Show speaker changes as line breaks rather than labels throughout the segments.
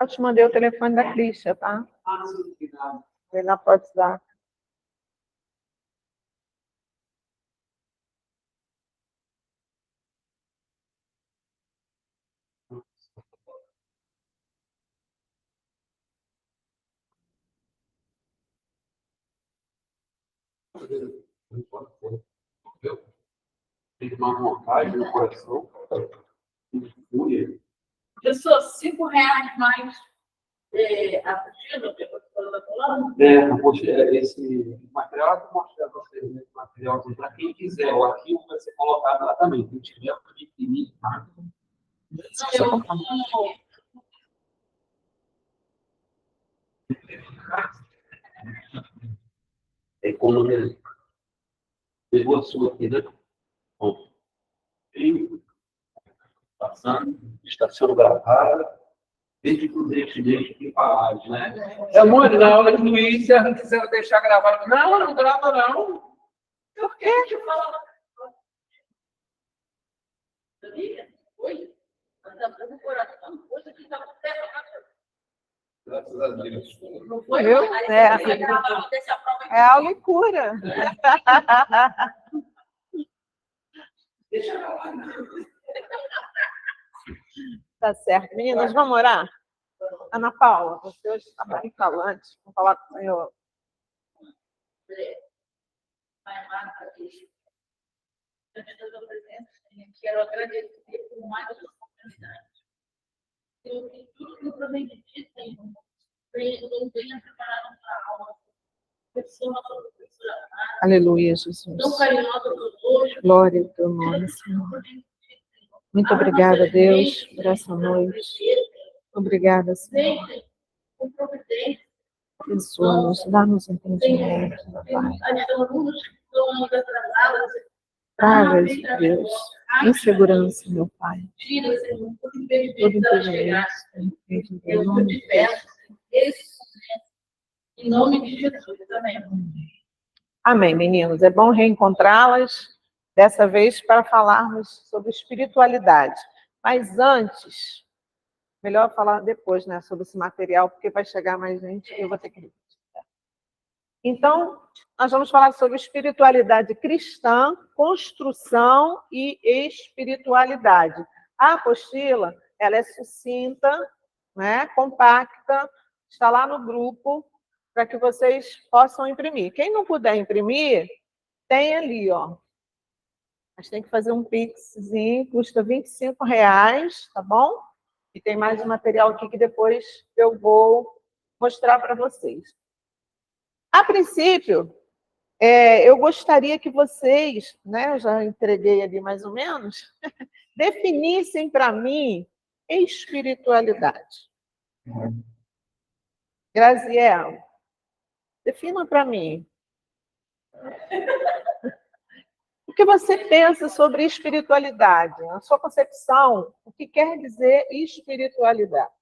Eu te mandei o telefone da Cristia, tá? Ele na WhatsApp.
Tem que uma vontade no coração.
Pessoas, R$ 5 mais apostila, que a professora está falando?
Esse material eu vou mostrar para vocês, né? Material para quem quiser. O arquivo vai ser colocado lá também. Quem tiver para imprimir, tá? É como ele pegou a sua aqui, né? Bom, passando, estação gravada, desde que o desde que palavras, né?
É muito não, Luiz, se não quiser deixar gravado. Não, não grava não.
Por quê? Oi? No coração, coisa que estava terra.
Graças a Deus.
Não foi?
Viu? É a loucura.
Deixa gravar.
Tá certo. Meninas, vamos orar? Ana Paula, você hoje está bem falante. Vamos falar com o Senhor.
Pai amado, diante da tua presença, quero agradecer por mais uma oportunidade. Eu tenho tudo que eu prometi, Senhor. Não venha preparar nossa alma. Pessoa, professora amada,
Aleluia, Jesus.
tão carinhosa conosco.
Glória ao teu nome, Senhor. Muito obrigada, Deus, por essa noite. Obrigada, Senhor.
Sempre com providência.
Abençoa-nos, dá-nos entendimento, meu Pai. Pragas de Deus, insegurança, meu Pai.
Tira, Senhor, todo
Todo
impedimento dela chegar.
impedimento, em
Eu
nome
te
de
peço, esse momento, em nome de Jesus, amém.
Amém, meninos. É bom reencontrá-las, dessa vez para falarmos sobre espiritualidade. Mas antes, melhor falar depois, né, sobre esse material, porque vai chegar mais gente e eu vou ter que... Então, nós vamos falar sobre espiritualidade cristã, construção e espiritualidade. A apostila, ela é sucinta, né, compacta, está lá no grupo, para que vocês possam imprimir. Quem não puder imprimir, tem ali, ó. Mas tem que fazer um pixzinho, custa R$25, tá bom? E tem mais um material aqui que depois eu vou mostrar para vocês. A princípio, eu gostaria que vocês, né, eu já entreguei ali mais ou menos, definissem para mim espiritualidade. Graziela, defina para mim. O que você pensa sobre espiritualidade? Na sua concepção, o que quer dizer espiritualidade?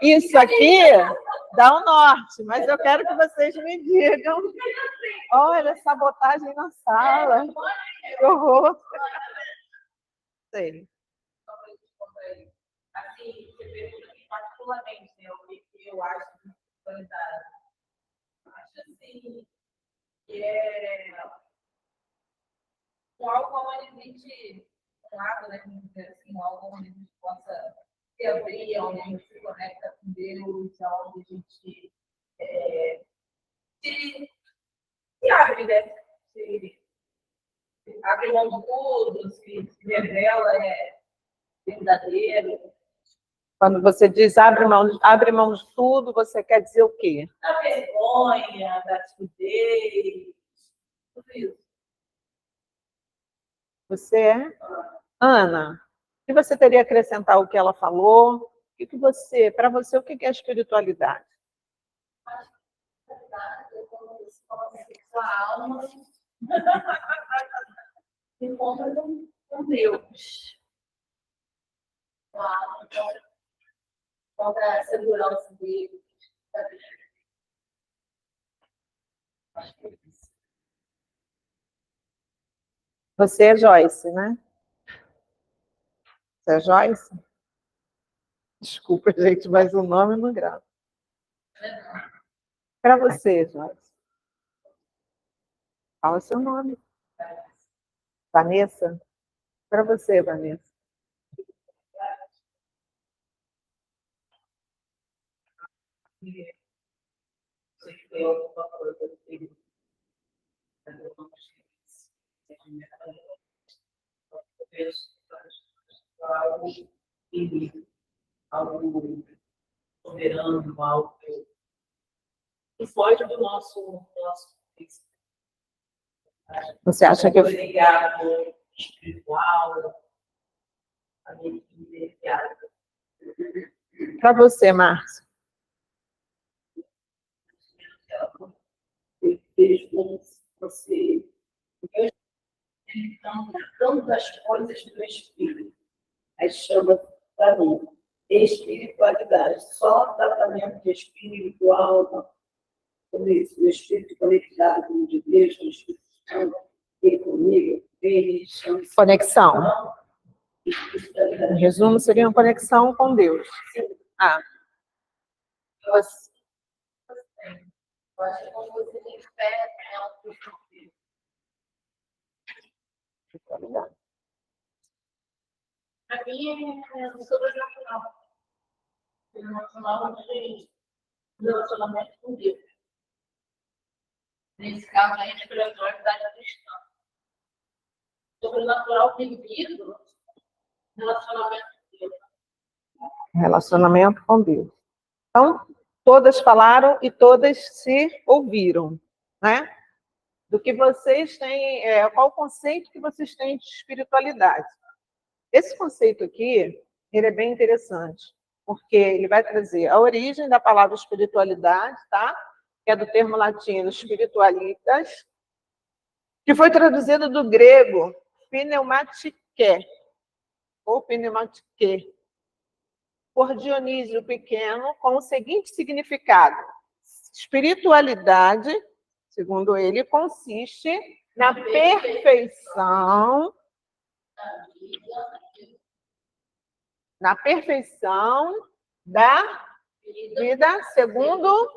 Isso aqui dá um norte, mas eu quero que vocês me digam. Olha, sabotagem na sala. Que horror. Sei.
Assim, você pergunta particularmente, né, o que eu acho de espiritualidade. Acho assim, que é algo onde a gente, um lado, né, vamos dizer assim, algo onde a gente possa se abrir, onde a gente se conecta com Deus, onde a gente se abre, né? Se abre mão de todos, que se revela, verdadeiro,
Quando você diz abre mão de tudo, você quer dizer o quê?
da vergonha, da timidez, tudo isso.
Você é? Ana, o que você teria a acrescentar ao que ela falou? Para você, o que é espiritualidade?
Quando você coloca sua alma se encontra com Deus. Sua alma encontra a segurança dele. Acho que é isso.
Você é Joyce, né? Você é Joyce? Desculpa, gente, mas o nome não grava. Para você, Joyce. Fala seu nome. Vanessa? Para você, Vanessa.
Algo soberano, algo que foge do nosso
Você acha que eu...
ligado espiritual, a mente ligada.
Para você, Márcio.
Eu vejo como se você então, tantas coisas do espírito. Aí chama para mim espiritualidade, só tratamento de espiritual, como isso, o espírito conectado de Deus, o Espírito Santo, ele comigo, ele chama
Conexão. Em resumo, seria uma conexão com Deus. Ah. Você...
Eu acho que quando você tem fé, é um espírito. Para mim é sobrenatural. Sobrenatural de relacionamento com Deus. Nesse caso, a espiritualidade cristã. Sobrenatural vivido, relacionamento com Deus.
Relacionamento com Deus. Então, todas falaram e todas se ouviram, né? Do que vocês têm, qual o conceito que vocês têm de espiritualidade. Esse conceito aqui, ele é bem interessante, porque ele vai trazer a origem da palavra espiritualidade, tá? Que é do termo latino spiritualitas, que foi traduzido do grego pneumatike, ou pneumatike, por Dionísio Pequeno, com o seguinte significado: espiritualidade, segundo ele, consiste na perfeição da vida segundo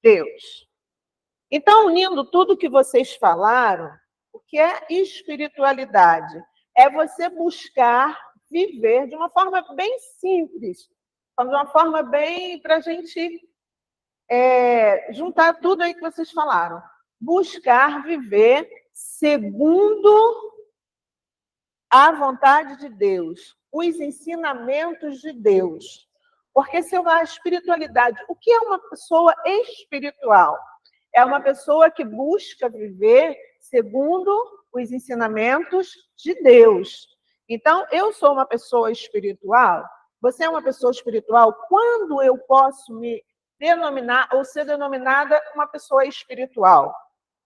Deus. Então, unindo tudo que vocês falaram, o que é espiritualidade? É você buscar viver de uma forma bem simples, de uma forma bem para a gente juntar tudo aí que vocês falaram. Buscar viver segundo a vontade de Deus, os ensinamentos de Deus. Porque se a espiritualidade, o que é uma pessoa espiritual? É uma pessoa que busca viver segundo os ensinamentos de Deus. Então, eu sou uma pessoa espiritual, você é uma pessoa espiritual, quando eu posso me denominar ou ser denominada uma pessoa espiritual?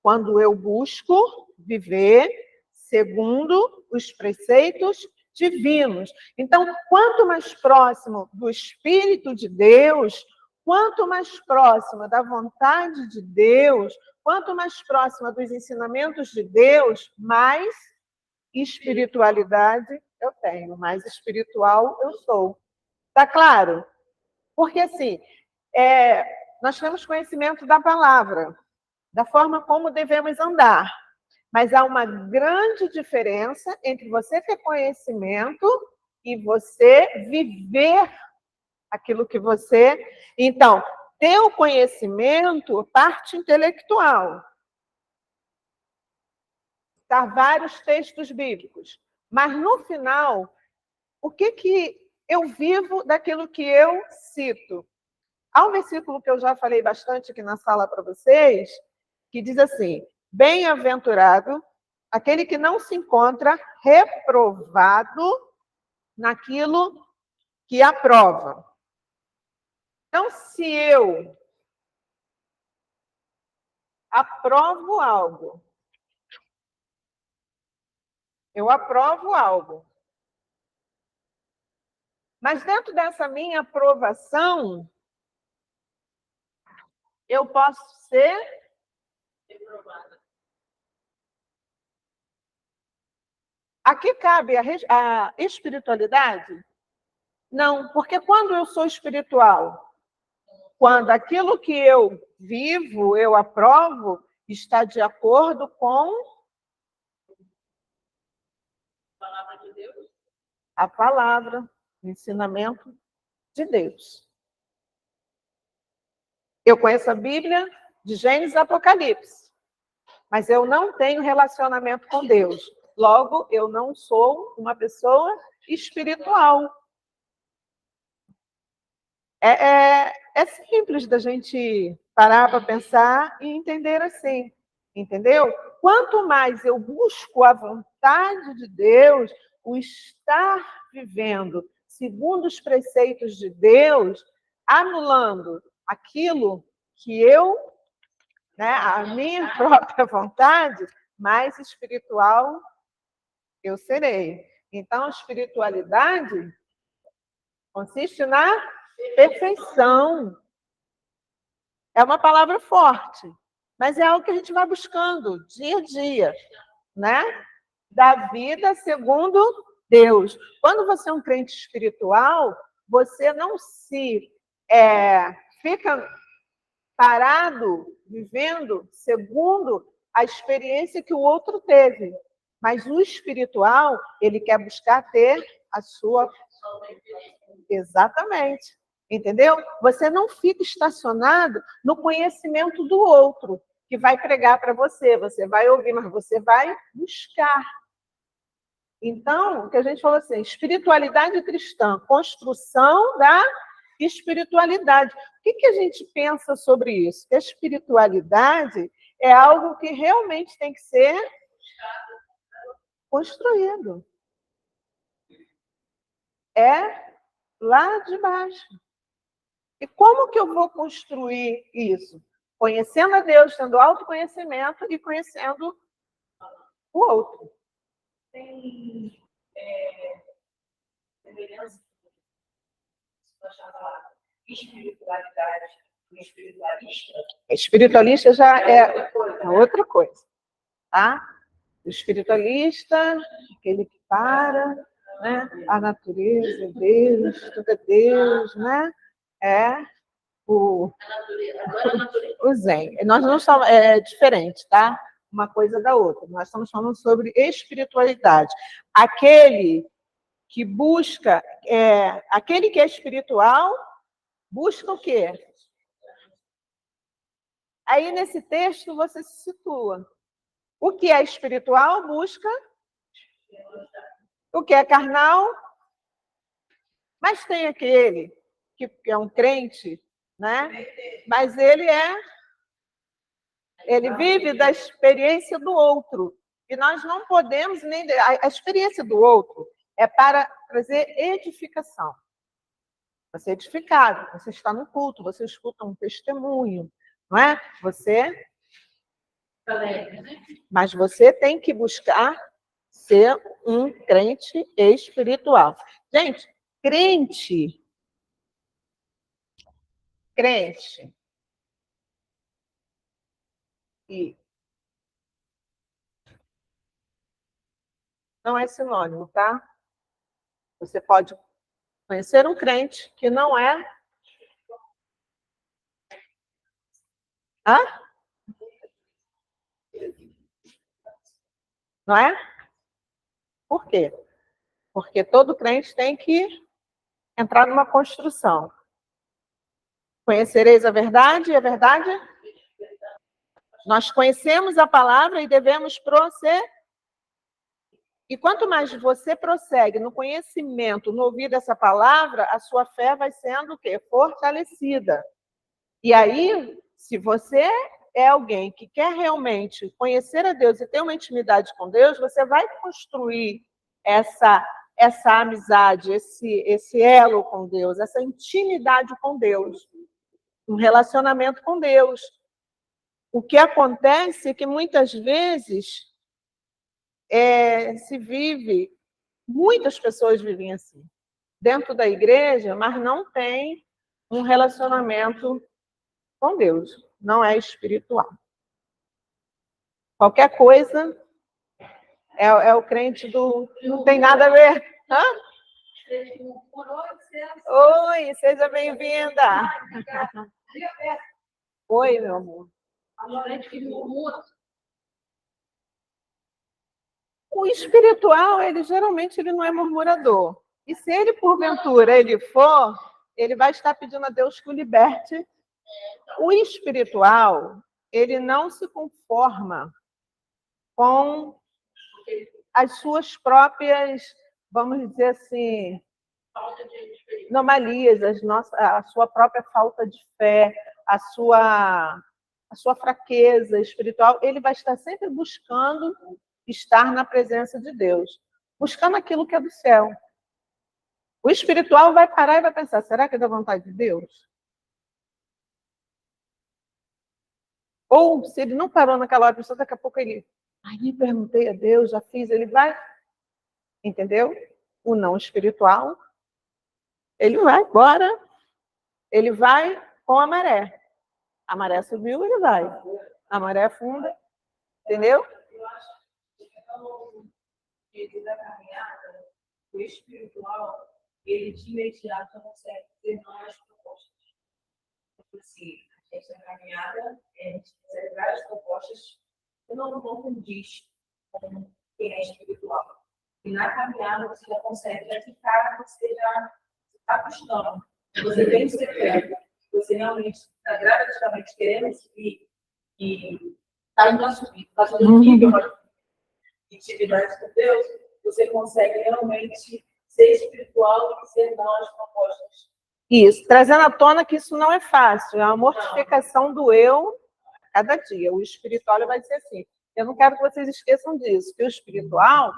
Quando eu busco viver segundo os preceitos divinos. Então, quanto mais próximo do Espírito de Deus, quanto mais próxima da vontade de Deus, quanto mais próxima dos ensinamentos de Deus, mais espiritualidade eu tenho, mais espiritual eu sou. Tá claro? Porque, assim, nós temos conhecimento da palavra, da forma como devemos andar, mas há uma grande diferença entre você ter conhecimento e você viver aquilo que você... Então, ter o conhecimento, parte intelectual. Tá, vários textos bíblicos. Mas, no final, o que eu vivo daquilo que eu cito. Há um versículo que eu já falei bastante aqui na sala para vocês, que diz assim: bem-aventurado aquele que não se encontra reprovado naquilo que aprova. Então, se eu aprovo algo, mas dentro dessa minha aprovação, eu posso ser reprovada. Aqui cabe a espiritualidade? Não, porque quando eu sou espiritual, quando aquilo que eu vivo, eu aprovo, está de acordo com a palavra de Deus, a palavra, o ensinamento de Deus. Eu conheço a Bíblia de Gênesis e Apocalipse, mas eu não tenho relacionamento com Deus. Logo, eu não sou uma pessoa espiritual. É simples da gente parar para pensar e entender assim, entendeu? Quanto mais eu busco a vontade de Deus, o estar vivendo segundo os preceitos de Deus, anulando aquilo que eu, né, a minha própria vontade, mais espiritual eu serei. Então, a espiritualidade consiste na perfeição. É uma palavra forte, mas é algo que a gente vai buscando dia a dia, né? Da vida segundo Deus. Quando você é um crente espiritual, você não se fica parado, vivendo segundo a experiência que o outro teve. Mas o espiritual, ele quer buscar ter a sua... Exatamente. Entendeu? Você não fica estacionado no conhecimento do outro, que vai pregar para você. Você vai ouvir, mas você vai buscar. Então, o que a gente falou assim, espiritualidade cristã, construção da espiritualidade. O que a gente pensa sobre isso? Que a espiritualidade é algo que realmente tem que ser construído. É lá de baixo. E como que eu vou construir isso? Conhecendo a Deus, tendo autoconhecimento e conhecendo o outro. Tem semelhança espiritualidade e espiritualista? Espiritualista já é outra coisa, tá? O espiritualista, aquele que para, né? A natureza, Deus, tudo é Deus, né? O Zen. Nós não estamos, é diferente, tá? Uma coisa da outra. Nós estamos falando sobre espiritualidade. Aquele que busca, aquele que é espiritual, busca o quê? Aí, nesse texto, você se situa. O que é espiritual, busca. O que é carnal. Mas tem aquele que é um crente, né? Mas ele vive da experiência do outro. E nós não podemos nem... A experiência do outro é para trazer edificação. Você é edificado, você está no culto, você escuta um testemunho, não é? Mas você tem que buscar ser um crente espiritual. Gente, crente e não é sinônimo, tá? Você pode conhecer um crente que não é... Hã? Não é? Por quê? Porque todo crente tem que entrar numa construção. Conhecereis a verdade, e a verdade... Nós conhecemos a palavra e devemos proceder. E quanto mais você prossegue no conhecimento, no ouvir dessa palavra, a sua fé vai sendo o quê? Fortalecida. E aí, se você é alguém que quer realmente conhecer a Deus e ter uma intimidade com Deus, você vai construir essa amizade, esse elo com Deus, essa intimidade com Deus, um relacionamento com Deus. O que acontece é que muitas vezes muitas pessoas vivem assim, dentro da igreja, mas não tem um relacionamento com Deus, não é espiritual. Qualquer coisa é o crente do... Não tem nada a ver. Hã? Oi, seja bem-vinda. Oi, meu amor. O espiritual, geralmente ele não é murmurador. E se ele, porventura, ele for, ele vai estar pedindo a Deus que o liberte. O espiritual, ele não se conforma com as suas próprias, vamos dizer assim, anomalias, a sua própria falta de fé, a sua fraqueza espiritual. Ele vai estar sempre buscando estar na presença de Deus, buscando aquilo que é do céu. O espiritual vai parar e vai pensar, será que é da vontade de Deus? Ou, se ele não parou naquela hora, daqui a pouco ele... Aí perguntei a Deus, já fiz, ele vai... Entendeu? O não espiritual, ele vai embora, ele vai com a maré. A maré subiu, ele vai. A maré afunda, entendeu?
Eu acho que da caminhada, o espiritual, ele de imediato não consegue ter mais propostas. Assim, a gente na caminhada, a gente recebe várias propostas que não condiz com quem é espiritual. E na caminhada você já consegue praticar, você já está buscando. Você tem o secreto, você realmente está gradativamente querendo subir e está indo a subir, está fazendo um nível de intimidade com Deus, você consegue realmente ser espiritual e ser as propostas.
Isso, trazendo à tona que isso não é fácil, é uma mortificação do eu cada dia. O espiritual vai ser assim. Eu não quero que vocês esqueçam disso, que o espiritual,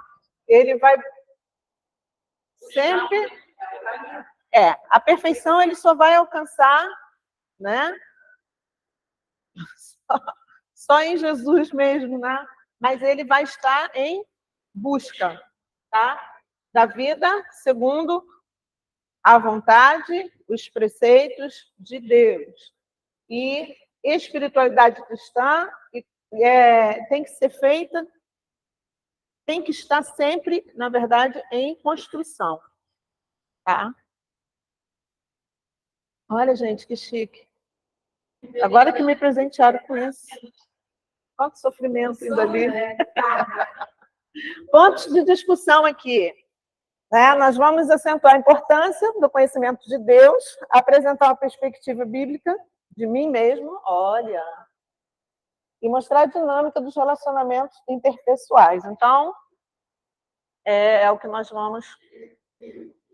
ele vai sempre... a perfeição ele só vai alcançar, né? Só em Jesus mesmo, né? Mas ele vai estar em busca, tá? Da vida segundo a vontade, os preceitos de Deus. E espiritualidade cristã tem que ser feita, tem que estar sempre, na verdade, em construção, tá? Olha, gente, que chique. Agora que me presentearam com isso. Quanto sofrimento ainda ali. Pontos de discussão aqui. Nós vamos acentuar a importância do conhecimento de Deus, apresentar uma perspectiva bíblica de mim mesmo, olha, e mostrar a dinâmica dos relacionamentos interpessoais. Então, é o que nós vamos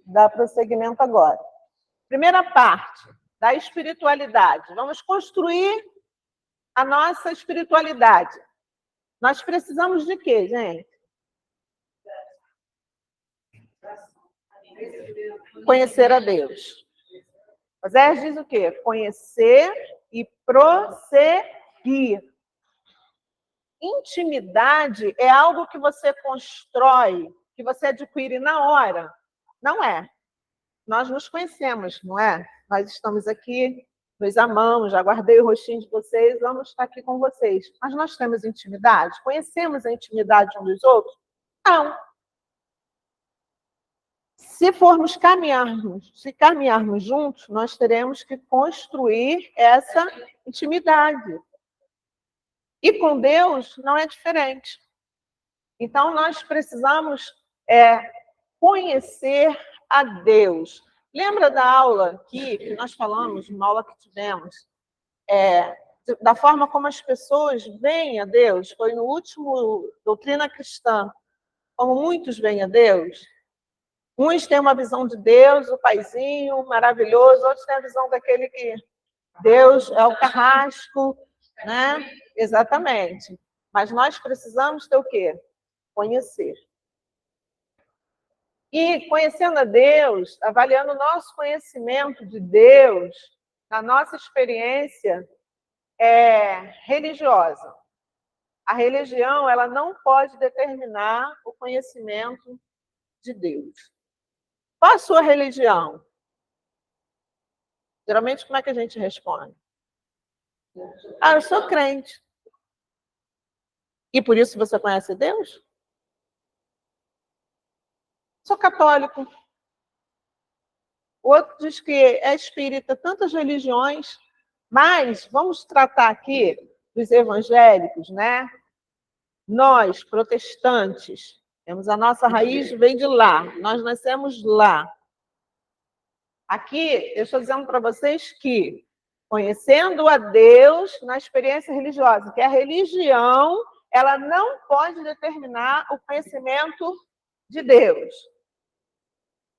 dar prosseguimento agora. Primeira parte, da espiritualidade. Vamos construir a nossa espiritualidade. Nós precisamos de quê, gente? Conhecer a Deus. Oséias diz o quê? Conhecer e prosseguir. Intimidade é algo que você constrói, que você adquire na hora. Não é. Nós nos conhecemos, não é? Nós estamos aqui, nos amamos, já guardei o rostinho de vocês, vamos estar aqui com vocês. Mas nós temos intimidade? Conhecemos a intimidade uns dos outros? Não. Se caminharmos juntos, nós teremos que construir essa intimidade. E com Deus não é diferente. Então, nós precisamos conhecer a Deus. Lembra da aula que nós falamos, uma aula que tivemos, da forma como as pessoas veem a Deus? Foi no último Doutrina Cristã. como muitos veem a Deus? Uns têm uma visão de Deus, o paizinho maravilhoso, outros têm a visão daquele que Deus é o carrasco, né? Exatamente. Mas nós precisamos ter o quê? Conhecer. E conhecendo a Deus, avaliando o nosso conhecimento de Deus, na nossa experiência religiosa. A religião, ela não pode determinar o conhecimento de Deus. Qual a sua religião? Geralmente, como é que a gente responde? Eu sou crente. E por isso você conhece Deus? Sou católico. O outro diz que é espírita, tantas religiões, mas vamos tratar aqui dos evangélicos, né? Nós, protestantes, temos a nossa raiz, vem de lá, nós nascemos lá. Aqui, eu estou dizendo para vocês que, conhecendo a Deus na experiência religiosa, que a religião, ela não pode determinar o conhecimento de Deus.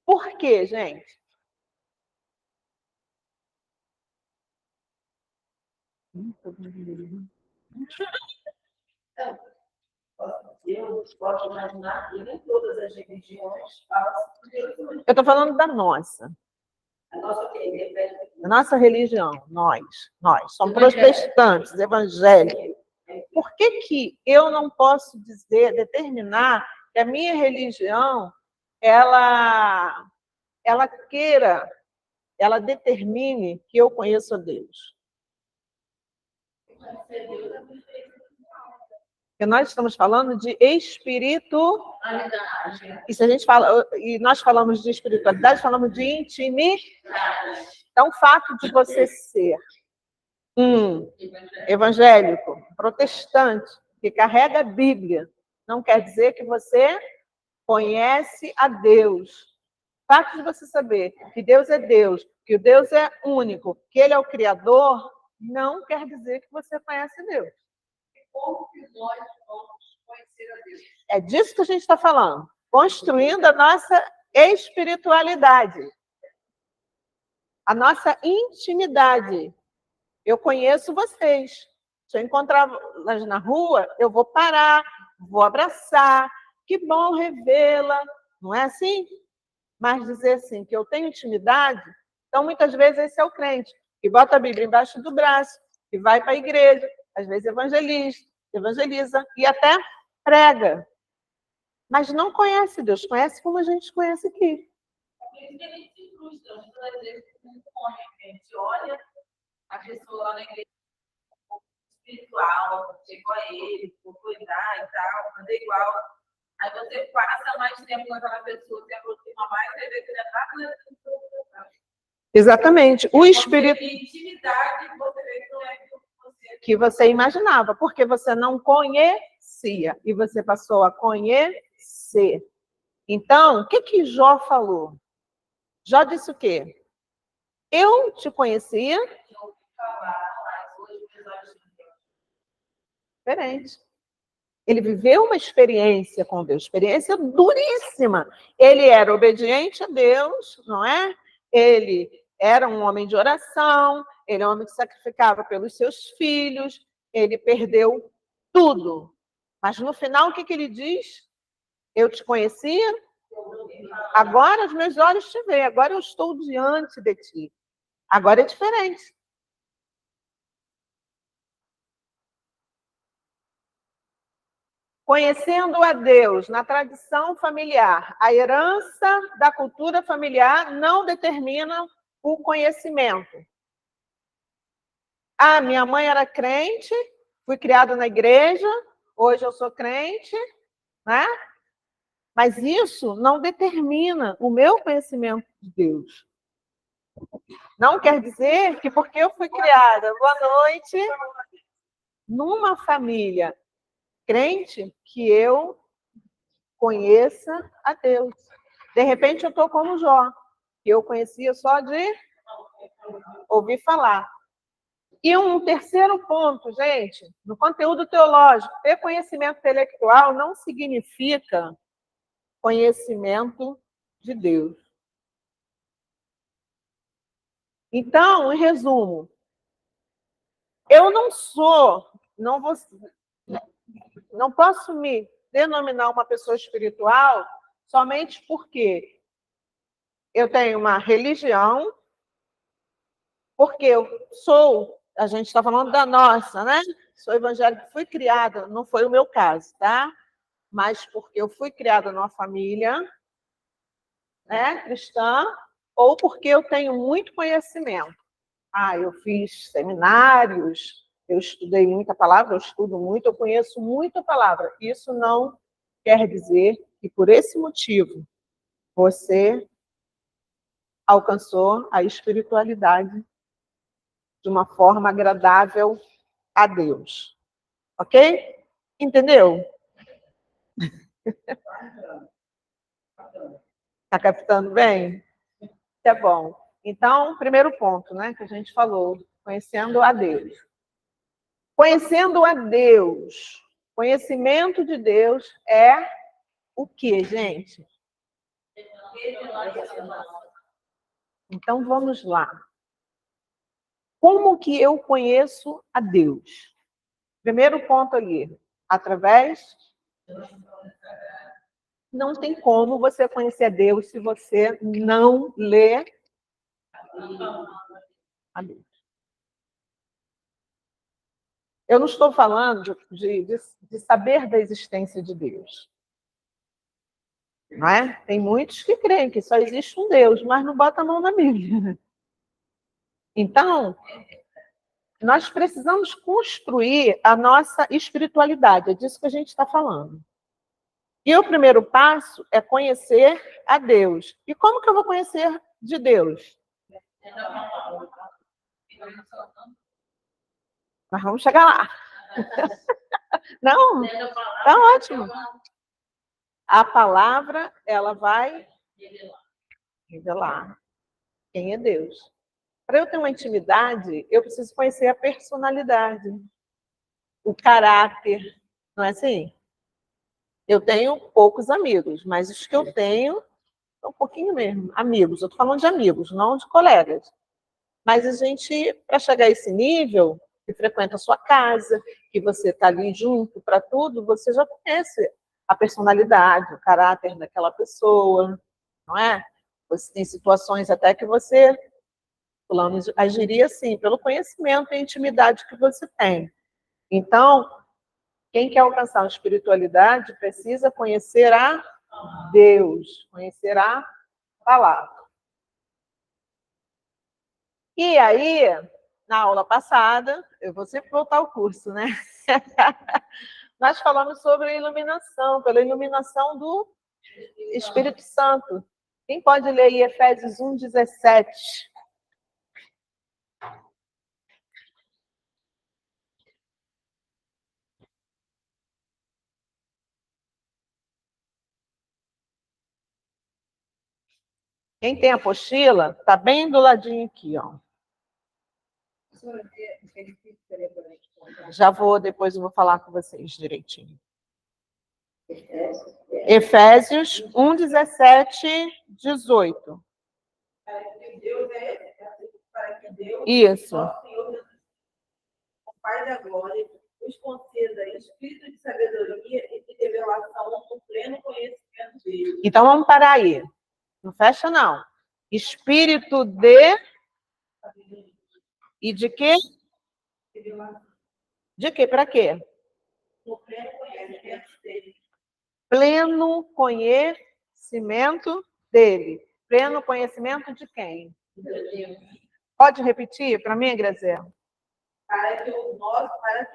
Por quê, gente?
Eu posso imaginar que nem todas as religiões falam sobre Deus.
Eu estou falando da nossa.
A nossa o quê?
A nossa religião, nós somos protestantes, evangélicos. Por que eu não posso determinar que a minha religião, ela determine que eu conheço a Deus? Porque nós estamos falando de espiritualidade. E se a gente fala, e nós falamos de espiritualidade, falamos de intimidade. Então, o fato de você ser evangélico, protestante, que carrega a Bíblia, não quer dizer que você conhece a Deus. O fato de você saber que Deus é Deus, que o Deus é único, que Ele é o Criador, não quer dizer que você conhece Deus.
Como que nós vamos conhecer a Deus?
É disso que a gente está falando. Construindo a nossa espiritualidade. A nossa intimidade. Eu conheço vocês. Se eu encontrá-las na rua, eu vou parar, vou abraçar. Que bom revê-la. Não é assim? Mas dizer assim, que eu tenho intimidade, então muitas vezes esse é o crente, que bota a Bíblia embaixo do braço, que vai para a igreja, às vezes evangeliza e até prega. Mas não conhece Deus, conhece como a gente conhece aqui.
Por isso que a gente se frustra, muitas vezes a gente olha a pessoa lá na igreja um pouco espiritual, chegou a ele, for cuidar e tal, fazer igual. Aí você passa mais tempo com aquela pessoa, se aproxima mais, você vê que ele está fazendo.
Exatamente. O espírito
intimidade, você vê que não é
que você imaginava, porque você não conhecia e você passou a conhecer. Então, o que Jó falou? Jó disse o quê? Eu te conhecia. Diferente. Ele viveu uma experiência com Deus, experiência duríssima. Ele era obediente a Deus, não é? Ele era um homem de oração, ele é um homem que sacrificava pelos seus filhos, ele perdeu tudo. Mas no final, o que ele diz? Eu te conhecia, agora os meus olhos te veem, agora eu estou diante de ti. Agora é diferente. Conhecendo a Deus na tradição familiar, a herança da cultura familiar não determina o conhecimento. Ah, minha mãe era crente, fui criada na igreja, hoje eu sou crente, né? Mas isso não determina o meu conhecimento de Deus. Não quer dizer que porque eu fui criada, boa noite, numa família crente, que eu conheça a Deus. De repente, eu estou como Jó, que eu conhecia só de ouvir falar. E um terceiro ponto, gente, no conteúdo teológico, ter conhecimento intelectual não significa conhecimento de Deus. Então, em resumo, eu não posso me denominar uma pessoa espiritual somente porque eu tenho uma religião, porque a gente está falando da nossa, né? Sou evangélica, fui criada, não foi o meu caso, tá? Mas porque eu fui criada numa família, né, cristã, ou porque eu tenho muito conhecimento. Eu fiz seminários, eu estudei muita palavra, eu estudo muito, eu conheço muita palavra. Isso não quer dizer que, por esse motivo, você alcançou a espiritualidade de uma forma agradável a Deus. Ok? Entendeu? Está captando bem? Tá bom. Então, primeiro ponto, né, que a gente falou, conhecendo a Deus. Conhecendo a Deus. Conhecimento de Deus é o quê, gente? Então, vamos lá. Como que eu conheço a Deus? Primeiro ponto ali, através... Não tem como você conhecer a Deus se você não lê a Deus. Eu não estou falando de saber da existência de Deus. Não é? Tem muitos que creem que só existe um Deus, mas não botam a mão na Bíblia. Então, nós precisamos construir a nossa espiritualidade, é disso que a gente está falando. E o primeiro passo é conhecer a Deus. E como que eu vou conhecer de Deus? Mas vamos chegar lá. Não, tá ótimo. A palavra, ela vai revelar quem é Deus. Para eu ter uma intimidade, eu preciso conhecer a personalidade, o caráter, não é assim? Eu tenho poucos amigos, mas os que eu tenho são um pouquinho mesmo, amigos. Eu estou falando de amigos, não de colegas. Mas a gente, para chegar a esse nível, que frequenta a sua casa, que você está ali junto para tudo, você já conhece a personalidade, o caráter daquela pessoa, não é? Você tem situações até que você, fulano, agiria assim, pelo conhecimento e intimidade que você tem. Então, quem quer alcançar a espiritualidade precisa conhecer a Deus, conhecer a palavra. E aí, na aula passada, eu vou sempre voltar ao curso, né? Nós falamos sobre a iluminação, pela iluminação do Espírito Santo. Quem pode ler aí Efésios 1:17? Quem tem a apostila, está bem do ladinho aqui, ó. Já vou, depois eu vou falar com vocês direitinho. Efésios 1:17-18. Isso.
O Pai da glória nos conceda espírito de sabedoria e de revelação no pleno conhecimento dele.
Então vamos parar aí. Não fecha, não. Espírito de... E de quê? De quê? Para quê?
No pleno conhecimento dele.
Pleno conhecimento dele. Pleno conhecimento de quem? Pode repetir para mim, Graziela?
Para que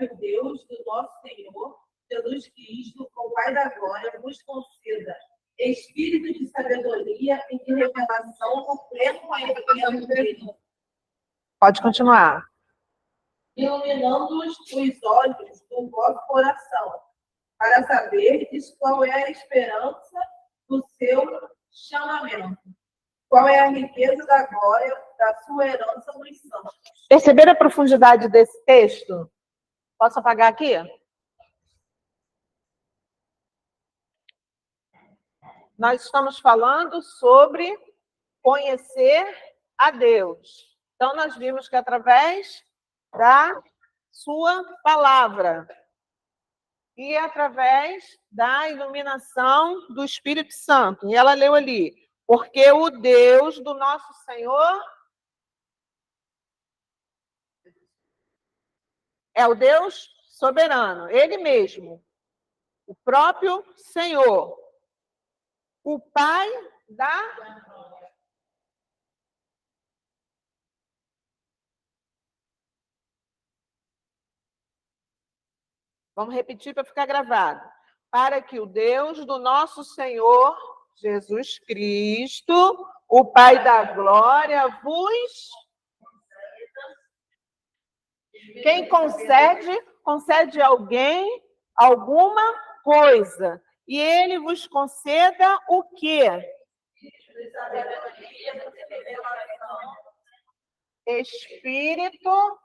o Deus do nosso Senhor, Jesus Cristo, o Pai da glória, vos conceda espírito de sabedoria e de revelação no pleno conhecimento dele.
Pode continuar.
Iluminando os olhos do vosso coração, para saberdes qual é a esperança do seu chamamento, qual é a riqueza da glória da sua herança nos santos.
Perceberam a profundidade desse texto? Posso apagar aqui? nós estamos falando sobre conhecer a Deus. Então, nós vimos que através da sua palavra e através da iluminação do Espírito Santo. E ela leu ali, porque o Deus do nosso Senhor é o Deus soberano, Ele mesmo, o próprio Senhor, o Pai da... Vamos repetir para ficar gravado. Para que o Deus do nosso Senhor Jesus Cristo, o Pai da glória, vos... Quem concede a alguém alguma coisa. E ele vos conceda o quê? Espírito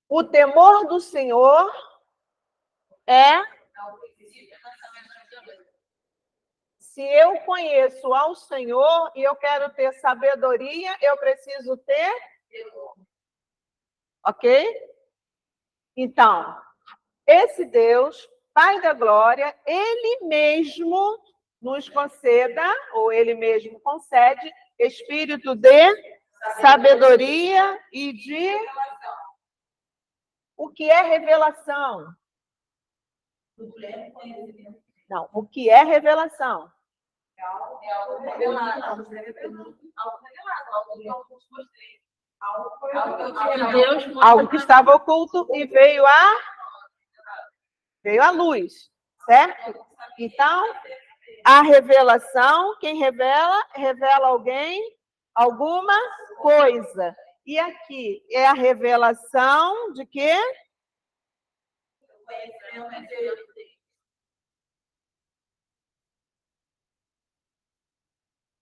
o temor do Senhor é... Se eu conheço ao Senhor e eu quero ter sabedoria, eu preciso ter... Ok? Então, esse Deus, Pai da glória, Ele mesmo nos conceda, ou Ele mesmo concede, espírito de sabedoria e de... O que é revelação? Não, o que é revelação? Algo que estava oculto e veio à luz, certo? Então, a revelação, quem revela alguém, alguma coisa. E aqui é a revelação de quê?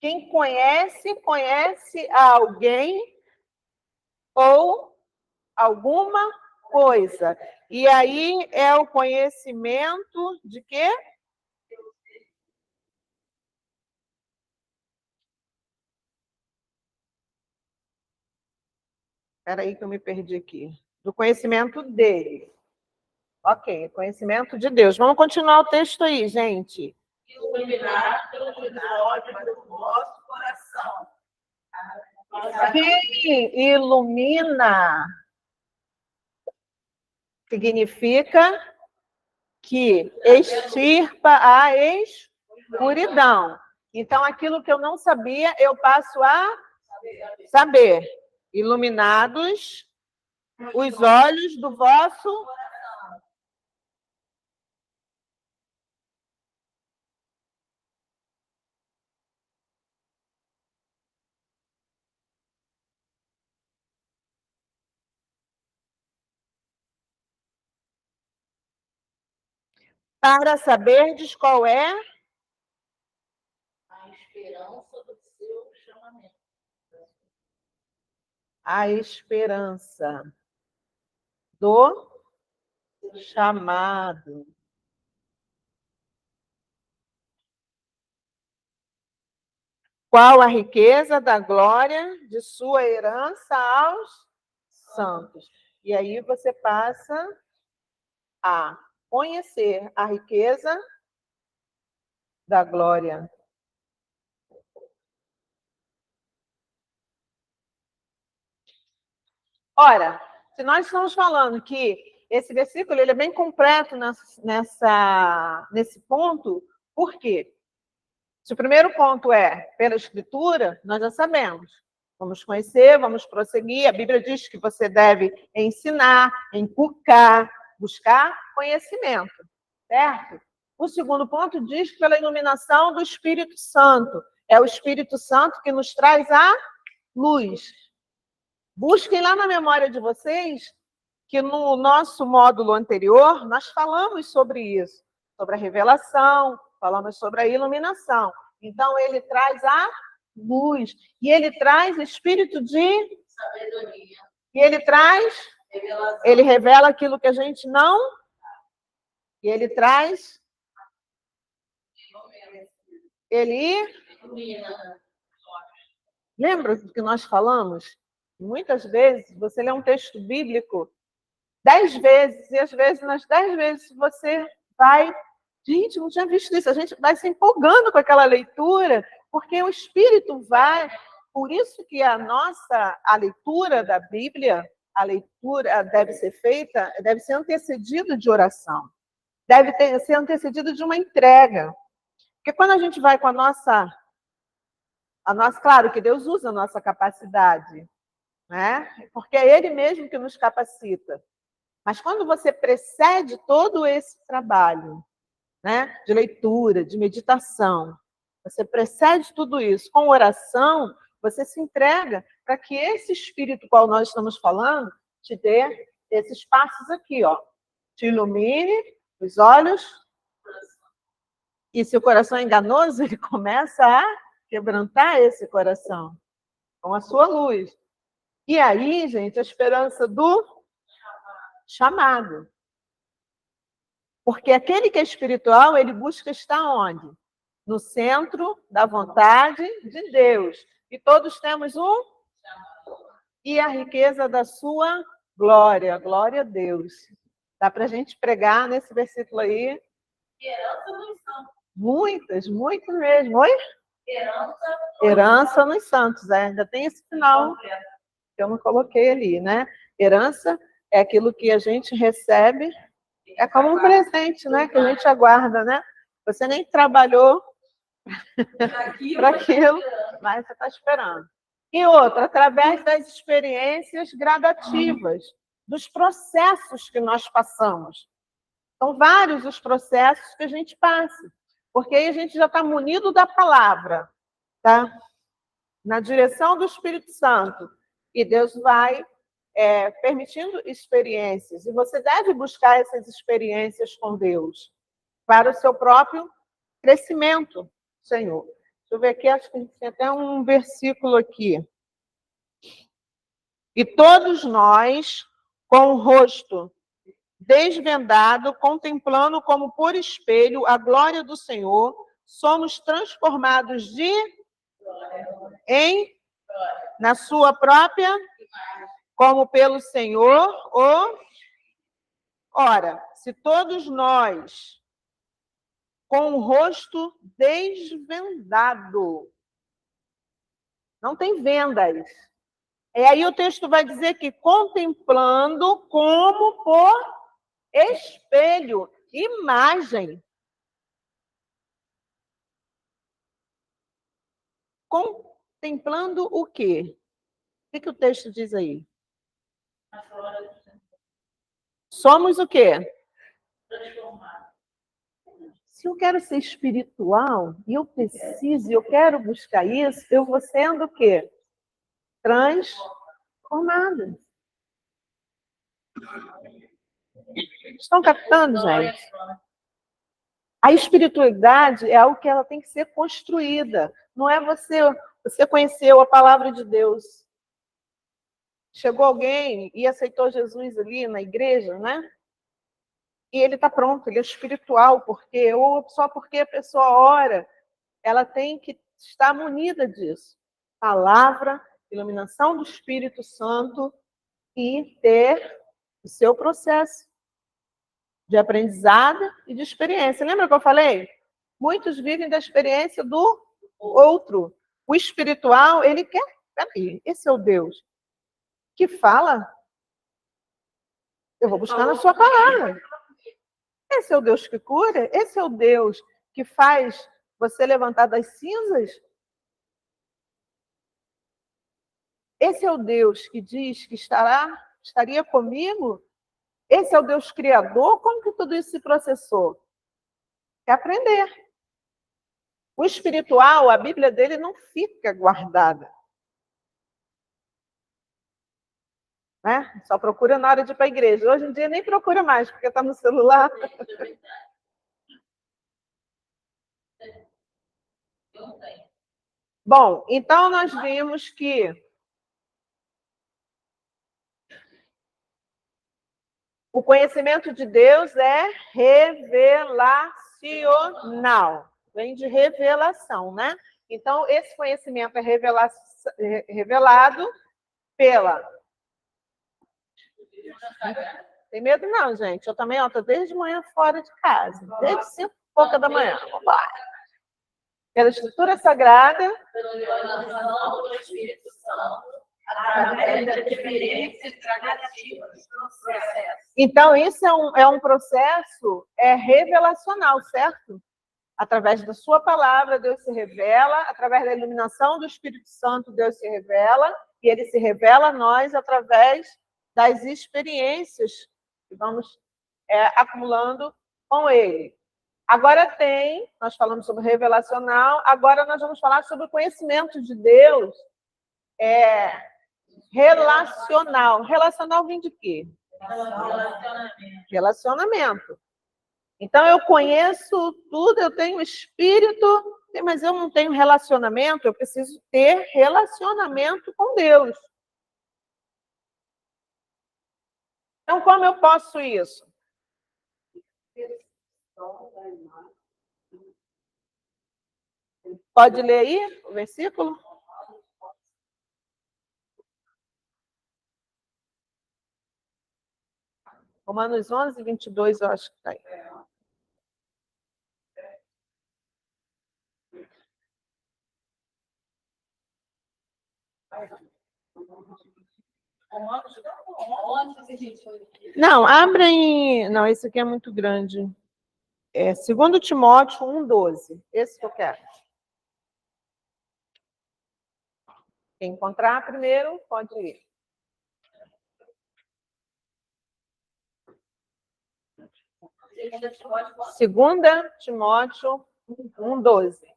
Quem conhece a alguém ou alguma coisa. E aí é o conhecimento de quê? Espera aí que eu me perdi aqui. Do conhecimento dele. Ok, conhecimento de Deus. Vamos continuar o texto aí, gente.
Iluminar pelos olhos do vosso coração.
Sim, ilumina significa que extirpa a escuridão. Então, aquilo que eu não sabia, eu passo a saber. Iluminados os olhos do vosso... Para saberdes qual é
A esperança do seu chamamento.
a esperança do chamado. Qual a riqueza da glória de sua herança aos santos. E aí você passa a conhecer a riqueza da glória. Ora, se nós estamos falando que esse versículo ele é bem completo nesse ponto, por quê? Se o primeiro ponto é pela Escritura, nós já sabemos. Vamos conhecer, vamos prosseguir. A Bíblia diz que você deve ensinar, inculcar, buscar conhecimento, certo? O segundo ponto diz que pela iluminação do Espírito Santo. É o Espírito Santo que nos traz a luz. Busquem lá na memória de vocês que no nosso módulo anterior nós falamos sobre isso, sobre a revelação, falamos sobre a iluminação. Então, ele traz a luz. E ele traz espírito de
Sabedoria.
E ele traz, ele revela aquilo que a gente não, e ele traz, ele... Lembra do que nós falamos? Muitas vezes, você lê um texto bíblico 10 vezes, e às vezes, nas 10 vezes, você vai... Gente, não tinha visto isso. A gente vai se empolgando com aquela leitura, porque o Espírito vai... Por isso que a leitura da Bíblia, a leitura deve ser feita, deve ser antecedida de oração. Ser antecedida de uma entrega. Porque quando a gente vai com a nossa... Claro que Deus usa a nossa capacidade, né? Porque é Ele mesmo que nos capacita. Mas quando você precede todo esse trabalho, né, de leitura, de meditação, você precede tudo isso com oração, você se entrega para que esse Espírito qual nós estamos falando te dê esses passos aqui, ó. Te ilumine os olhos. E se o coração é enganoso, ele começa a quebrantar esse coração com a sua luz. E aí, gente, a esperança do chamado. Porque aquele que é espiritual, ele busca estar onde? No centro da vontade de Deus. E todos temos um... E a riqueza da sua glória. Glória a Deus. Dá para a gente pregar nesse versículo aí? Muitas mesmo. Oi? Herança nos santos. Ainda tem esse final que eu não coloquei ali, né? Herança é aquilo que a gente recebe, é como um presente, né? Que a gente aguarda, né? Você nem trabalhou para aquilo, mas você está esperando. E outra, através das experiências gradativas, dos processos que nós passamos. São vários os processos que a gente passa, porque aí a gente já está munido da palavra, tá? Na direção do Espírito Santo. E Deus vai permitindo experiências. E você deve buscar essas experiências com Deus para o seu próprio crescimento, Senhor. Deixa eu ver aqui, acho que a gente tem até um versículo aqui. E todos nós, com o rosto desvendado, contemplando como por espelho a glória do Senhor, somos transformados na sua própria, como pelo Senhor, Ora, se todos nós, com o rosto desvendado, não tem vendas. E aí o texto vai dizer que contemplando como por espelho, imagem. Contemplando o quê? O que o texto diz aí? Somos o quê? Se eu quero ser espiritual, e eu preciso, eu quero buscar isso, eu vou sendo o quê? Transformado. Estão captando, gente? A espiritualidade é algo que ela tem que ser construída. Não é você conheceu a palavra de Deus. Chegou alguém e aceitou Jesus ali na igreja, né? E ele está pronto, ele é espiritual, ou só porque a pessoa ora, ela tem que estar munida disso. Palavra, iluminação do Espírito Santo e ter o seu processo de aprendizado e de experiência. Lembra que eu falei? Muitos vivem da experiência do outro. O espiritual, ele quer... Peraí, esse é o Deus que fala? Eu vou buscar na sua palavra. Esse é o Deus que cura? Esse é o Deus que faz você levantar das cinzas? Esse é o Deus que diz que estaria comigo? Esse é o Deus criador? Como que tudo isso se processou? É aprender. O espiritual, a Bíblia dele não fica guardada. Né? Só procura na hora de ir para a igreja. Hoje em dia nem procura mais, porque está no celular. Bom, então nós vimos que O conhecimento de Deus é revelacional. Vem de revelação, né? Então, esse conhecimento é revelado pela... Tem medo não, gente. Eu também estou desde manhã fora de casa. Desde 5h pouca da manhã. Vambora. Pela Escritura Sagrada.
Pela revelação do Espírito Santo, através das experiências gradativas do processo.
Então, isso é um processo revelacional, certo? Através da sua palavra, Deus se revela. Através da iluminação do Espírito Santo, Deus se revela. E ele se revela a nós através das experiências que vamos acumulando com ele. Agora nós falamos sobre revelacional, agora nós vamos falar sobre o conhecimento de Deus relacional. Relacional vem de quê? Relacionamento. Então, eu conheço tudo, eu tenho espírito, mas eu não tenho relacionamento, eu preciso ter relacionamento com Deus. Então, como eu posso isso? Pode ler aí o versículo? Romanos 11, 22, eu acho que está aí. Não, abre em... Não, esse aqui é muito grande. 2 Timóteo 1,12. Esse que eu quero. Quem encontrar primeiro, pode ler. 2 Timóteo 1,12.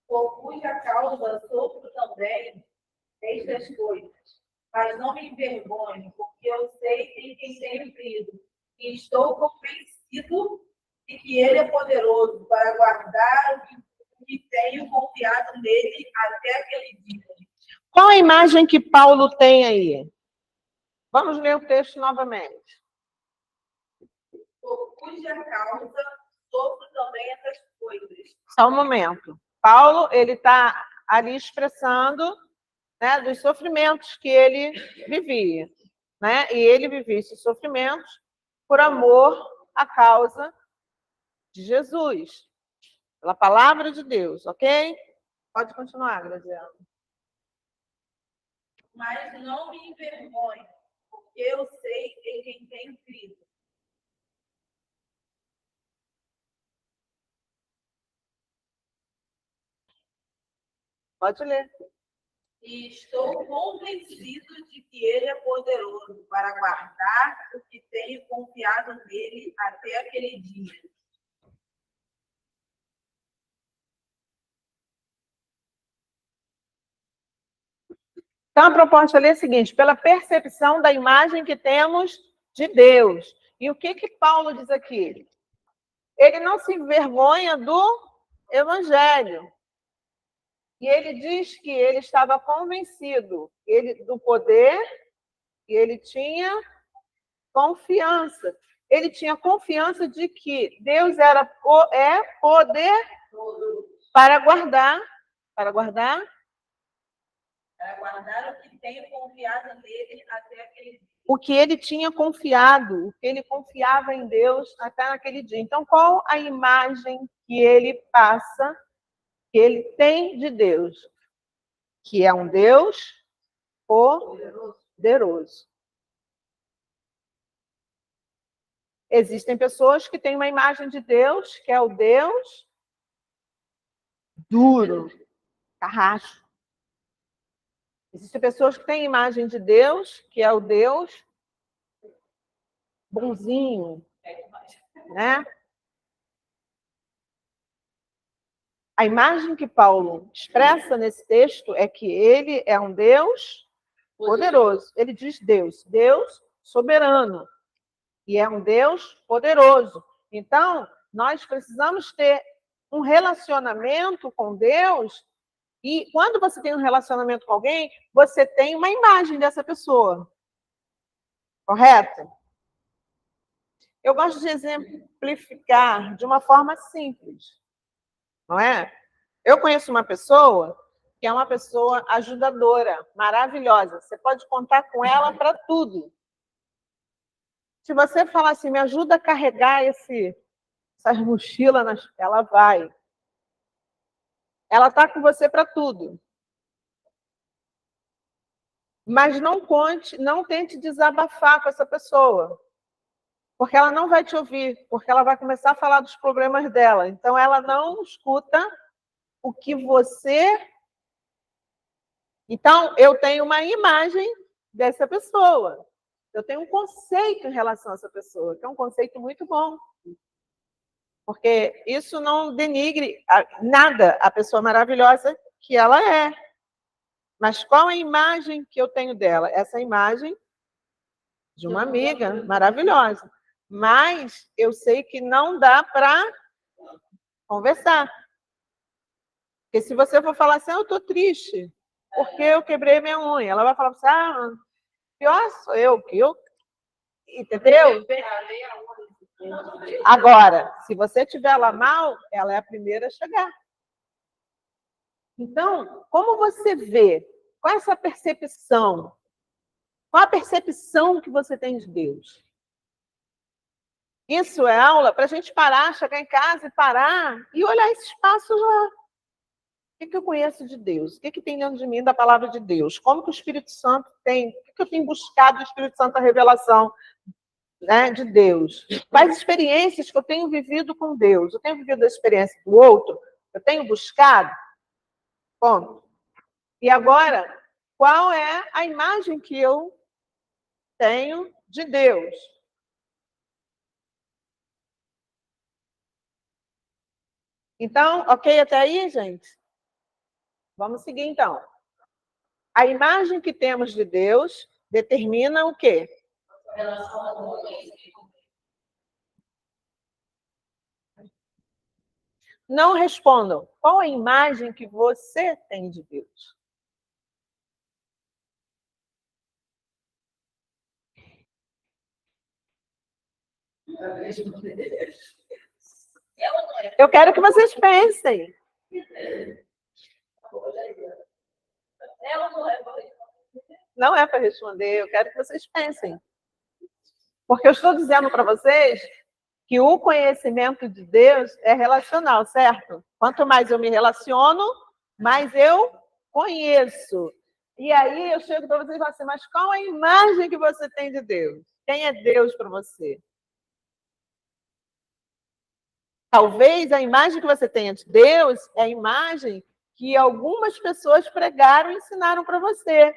Por cuja causa sofro também estas coisas. Mas não me envergonho, porque eu sei em quem tenho crido. E estou convencido de que ele é poderoso para guardar o que tenho confiado nele até aquele dia.
Qual a imagem que Paulo tem aí? Vamos ler o texto novamente.
Por cuja causa sofro também essas coisas.
Só um momento. Paulo, ele está ali expressando, né, dos sofrimentos que ele vivia, né? E ele vivia esses sofrimentos por amor à causa de Jesus, pela palavra de Deus, ok? Pode continuar, Graziela.
Mas não me envergonho, porque eu sei em quem tenho crido.
Pode ler.
E estou convencido de que ele é poderoso para guardar o que tenho confiado nele até aquele dia.
Então, a proposta ali é a seguinte: pela percepção da imagem que temos de Deus. E o que Paulo diz aqui? Ele não se envergonha do Evangelho. E ele diz que ele estava convencido do poder e ele tinha confiança. Ele tinha confiança de que Deus é poder para guardar
o que tenho confiado nele até aquele dia.
O que ele tinha confiado, o que ele confiava em Deus até naquele dia. Então, qual a imagem que ele passa, que ele tem de Deus? Que é um Deus poderoso. Existem pessoas que têm uma imagem de Deus, que é o Deus duro, carrasco. Existem pessoas que têm imagem de Deus, que é o Deus bonzinho, né? A imagem que Paulo expressa nesse texto é que ele é um Deus poderoso. Ele diz Deus soberano. E é um Deus poderoso. Então, nós precisamos ter um relacionamento com Deus. E quando você tem um relacionamento com alguém, você tem uma imagem dessa pessoa. Correto? Eu gosto de exemplificar de uma forma simples, não é? Eu conheço uma pessoa que é uma pessoa ajudadora, maravilhosa. Você pode contar com ela para tudo. Se você falar assim, me ajuda a carregar essas mochilas, ela vai. Ela está com você para tudo. Mas não tente desabafar com essa pessoa. Porque ela não vai te ouvir, porque ela vai começar a falar dos problemas dela. Então, ela não escuta o que você... Então, eu tenho uma imagem dessa pessoa. Eu tenho um conceito em relação a essa pessoa, que é um conceito muito bom. Porque isso não denigre nada a pessoa maravilhosa que ela é. Mas qual a imagem que eu tenho dela? Essa imagem de uma amiga maravilhosa. Mas eu sei que não dá para conversar. Porque se você for falar assim, eu estou triste, porque eu quebrei minha unha, ela vai falar assim, pior sou eu, que eu... Entendeu? Agora, se você tiver lá mal, ela é a primeira a chegar. Então, como você vê? Qual é essa percepção? Qual a percepção que você tem de Deus? Isso é aula para a gente parar, chegar em casa e parar e olhar esses passos lá. O que eu conheço de Deus? O que tem dentro de mim da palavra de Deus? Como que o Espírito Santo tem? O que eu tenho buscado do Espírito Santo, a revelação, né, de Deus? Quais experiências que eu tenho vivido com Deus? Eu tenho vivido a experiência do outro? Eu tenho buscado? Ponto. E agora, qual é a imagem que eu tenho de Deus? Então, ok até aí, gente? Vamos seguir, então. A imagem que temos de Deus determina o quê? Não respondam. Qual a imagem que você tem de Deus? Eu quero que vocês pensem. Não é para responder, eu quero que vocês pensem. Porque eu estou dizendo para vocês que o conhecimento de Deus é relacional, certo? Quanto mais eu me relaciono, mais eu conheço. E aí eu chego para vocês e falo assim, mas qual a imagem que você tem de Deus? Quem é Deus para você? Talvez a imagem que você tenha de Deus é a imagem que algumas pessoas pregaram e ensinaram para você.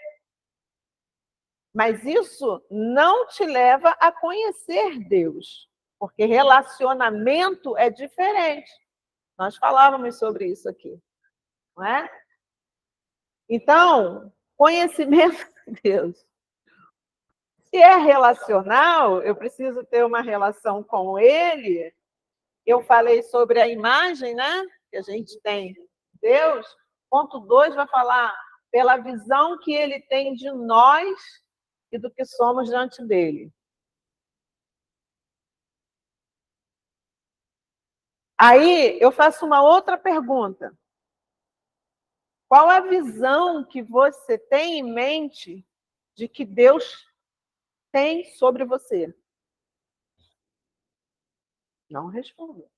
Mas isso não te leva a conhecer Deus, porque relacionamento é diferente. Nós falávamos sobre isso aqui, não é? Então, conhecimento de Deus. Se é relacional, eu preciso ter uma relação com Ele. Eu falei sobre a imagem, né? Que a gente tem de Deus. Ponto 2 vai falar pela visão que Ele tem de nós e do que somos diante dele. Aí eu faço uma outra pergunta. Qual a visão que você tem em mente de que Deus tem sobre você? Não responda.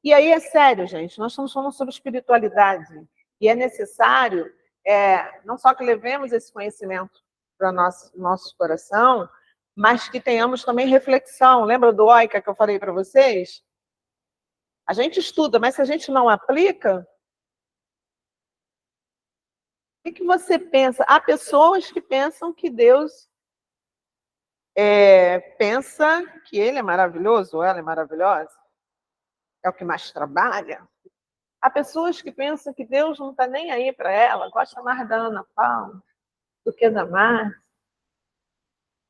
E aí é sério, gente, nós estamos falando sobre espiritualidade. E é necessário, não só que levemos esse conhecimento para nosso coração, mas que tenhamos também reflexão. Lembra do Oika que eu falei para vocês? A gente estuda, mas se a gente não aplica, o que você pensa? Há pessoas que pensam que Deus pensa que ele é maravilhoso, ou ela é maravilhosa, é o que mais trabalha. Há pessoas que pensam que Deus não está nem aí para ela, gosta mais da Ana Paula do que da Márcia.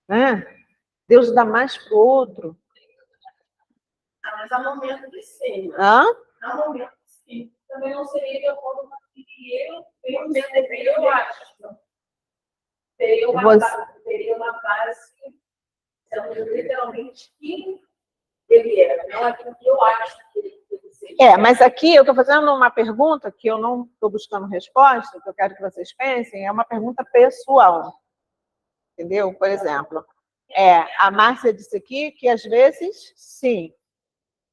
Né? Deus dá mais para o outro.
Mas há momentos de sim.
Hã?
Há momentos sim. Também não seria de acordo com o que eu acho. Teria uma base sendo literalmente quem ele é, não aquilo que eu acho que ele seja.
Mas aqui eu estou fazendo uma pergunta que eu não estou buscando resposta, que eu quero que vocês pensem, é uma pergunta pessoal. Entendeu? Por exemplo, a Márcia disse aqui que às vezes, sim,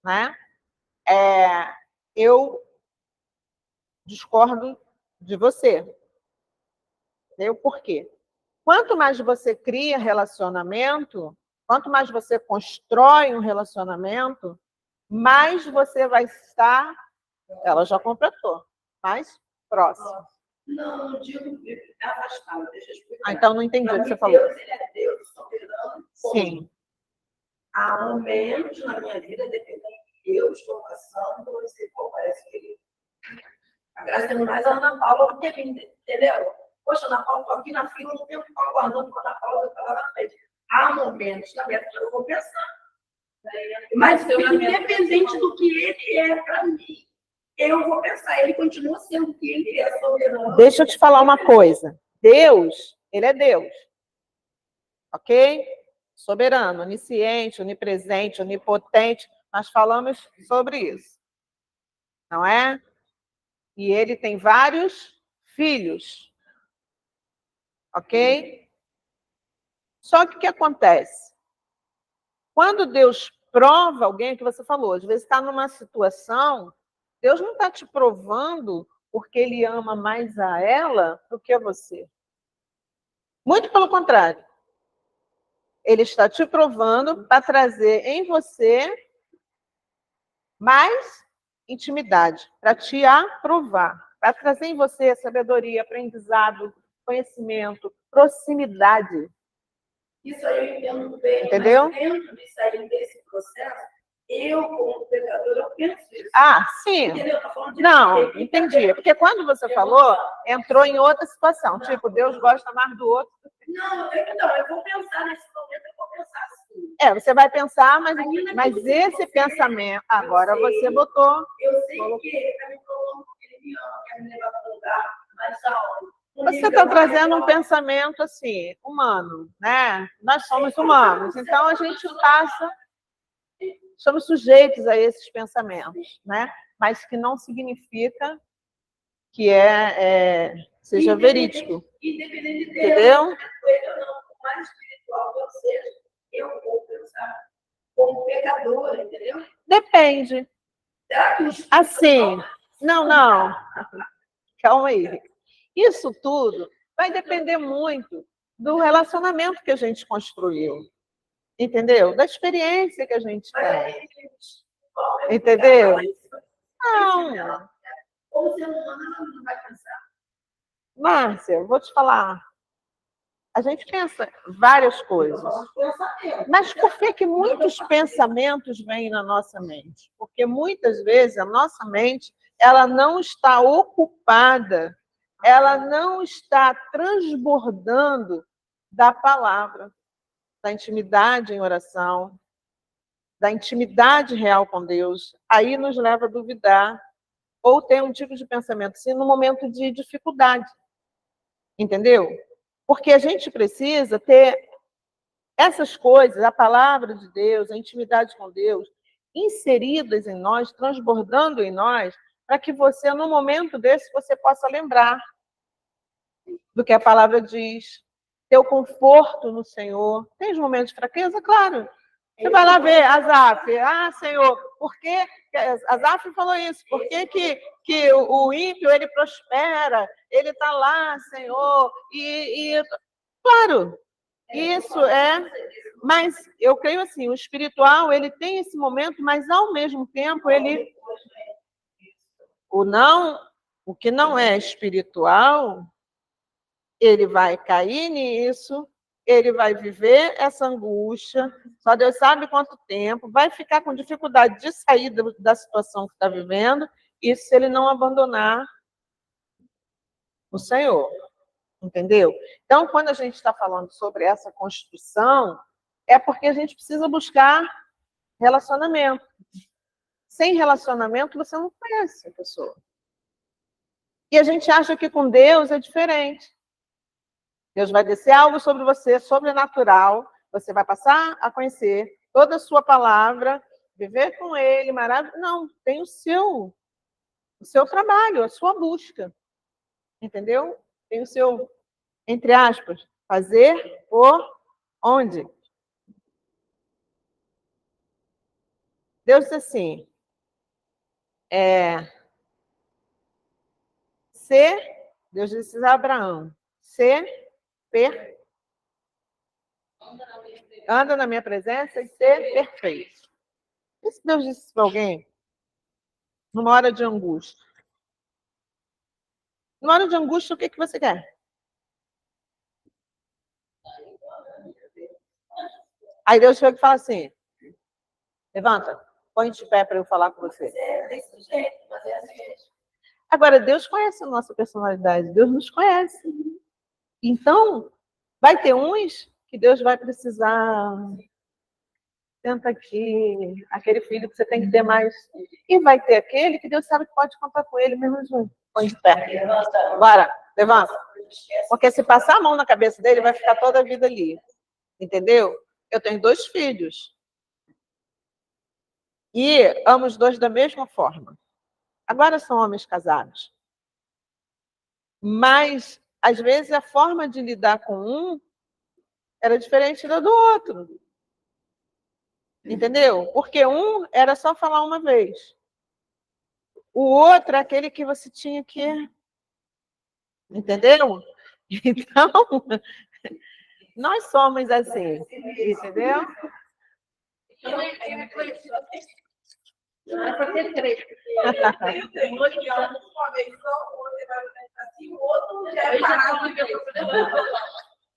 né? Eu discordo de você. Entendeu? Por quê? Quanto mais você cria relacionamento, quanto mais você constrói um relacionamento, mais você vai estar, ela já completou, mais próximo.
Não digo afastado, deixa eu explicar.
Então não entendi o que você falou.
Deus, ele é Deus soberano.
Sim.
Há momentos na minha vida, dependendo do que eu estou passando, eu sei qual parece que ele. A graça é mais a Ana Paula do que a mim, entendeu? Poxa, Ana Paula, estou aqui na fila, não tenho que ficar aguardando quando a Ana Paula vai falar na frente. Há momentos na minha vida que eu vou pensar. Mas independente do que ele é para mim, eu vou pensar, ele continua sendo o que ele é, soberano.
Deixa eu te falar uma coisa. Deus, ele é Deus. Ok? Soberano, onisciente, onipresente, onipotente. Nós falamos sobre isso. Não é? E ele tem vários filhos. Ok? Só que o que acontece? Quando Deus prova alguém, que você falou, às vezes está numa situação, Deus não está te provando porque ele ama mais a ela do que a você. Muito pelo contrário. Ele está te provando para trazer em você mais intimidade, para te aprovar, para trazer em você sabedoria, aprendizado, conhecimento, proximidade.
Isso aí eu entendo bem.
Entendeu?
Mas dentro disso aí, desse processo, eu, como pecador, eu penso isso.
Sim.
Entendeu? Tô falando de
Não, entendi. Porque quando você falou, entrou em outra situação. Tipo, Deus gosta mais do outro.
Não, eu vou pensar nesse momento, eu vou pensar assim.
Você vai pensar, mas esse pensamento, agora você botou.
Eu sei que ele está me provando que ele me ama, quer me levar para um lugar mais alto.
Você está trazendo um pensamento assim, humano, né? Nós somos humanos, então a gente somos sujeitos a esses pensamentos, né? Mas que não significa que seja verídico.
Independente de Deus,
entendeu?
Por mais espiritual que eu seja, eu vou pensar como pecadora, entendeu?
Depende. Assim, não. Calma aí. Isso tudo vai depender muito do relacionamento que a gente construiu. Entendeu? Da experiência que a gente tem. Entendeu? Não.
Como ser humano, não vai pensar.
Márcia, eu vou te falar. A gente pensa várias coisas. Mas por que muitos pensamentos vêm na nossa mente? Porque muitas vezes a nossa mente ela não está ocupada, ela não está transbordando da palavra, da intimidade em oração, da intimidade real com Deus. Aí nos leva a duvidar ou ter um tipo de pensamento assim no momento de dificuldade. Entendeu? Porque a gente precisa ter essas coisas, a palavra de Deus, a intimidade com Deus, inseridas em nós, transbordando em nós, para que você, no momento desse, você possa lembrar do que a palavra diz, ter o conforto no Senhor. Tem os momentos de fraqueza? Claro. Você vai lá ver Asaf. Senhor, por que... Asaf falou isso. Por que o ímpio, ele prospera? Ele está lá, Senhor. Claro, isso Mas eu creio assim, o espiritual, ele tem esse momento, mas ao mesmo tempo, o que não é espiritual, ele vai cair nisso, ele vai viver essa angústia, só Deus sabe quanto tempo, vai ficar com dificuldade de sair da situação que está vivendo, isso se ele não abandonar o Senhor. Entendeu? Então, quando a gente está falando sobre essa construção, é porque a gente precisa buscar relacionamento. Sem relacionamento, você não conhece a pessoa. E a gente acha que com Deus é diferente. Deus vai descer algo sobre você, sobrenatural, você vai passar a conhecer toda a sua palavra, viver com ele, maravilhoso. Não, tem o seu trabalho, a sua busca. Entendeu? Tem o seu, entre aspas, fazer por onde? Deus disse assim, Deus disse a Abraão, anda na minha presença e ser perfeito. E se Deus disse para alguém, numa hora de angústia? Numa hora de angústia, o que você quer? Aí Deus chega e fala assim, levanta, põe de pé para eu falar com você. Agora, Deus conhece a nossa personalidade, Deus nos conhece. Então, vai ter uns que Deus vai precisar. Senta aqui, aquele filho que você tem que ter mais. E vai ter aquele que Deus sabe que pode contar com ele mesmo junto. Põe de pé. Bora, levanta. Porque se passar a mão na cabeça dele, vai ficar toda a vida ali. Entendeu? Eu tenho 2 filhos. E amo os 2 da mesma forma. Agora são homens casados. Mas, às vezes, a forma de lidar com um era diferente da do outro. Entendeu? Porque um era só falar uma vez. O outro é aquele que você tinha que... Entendeu? Então, nós somos assim. Entendeu?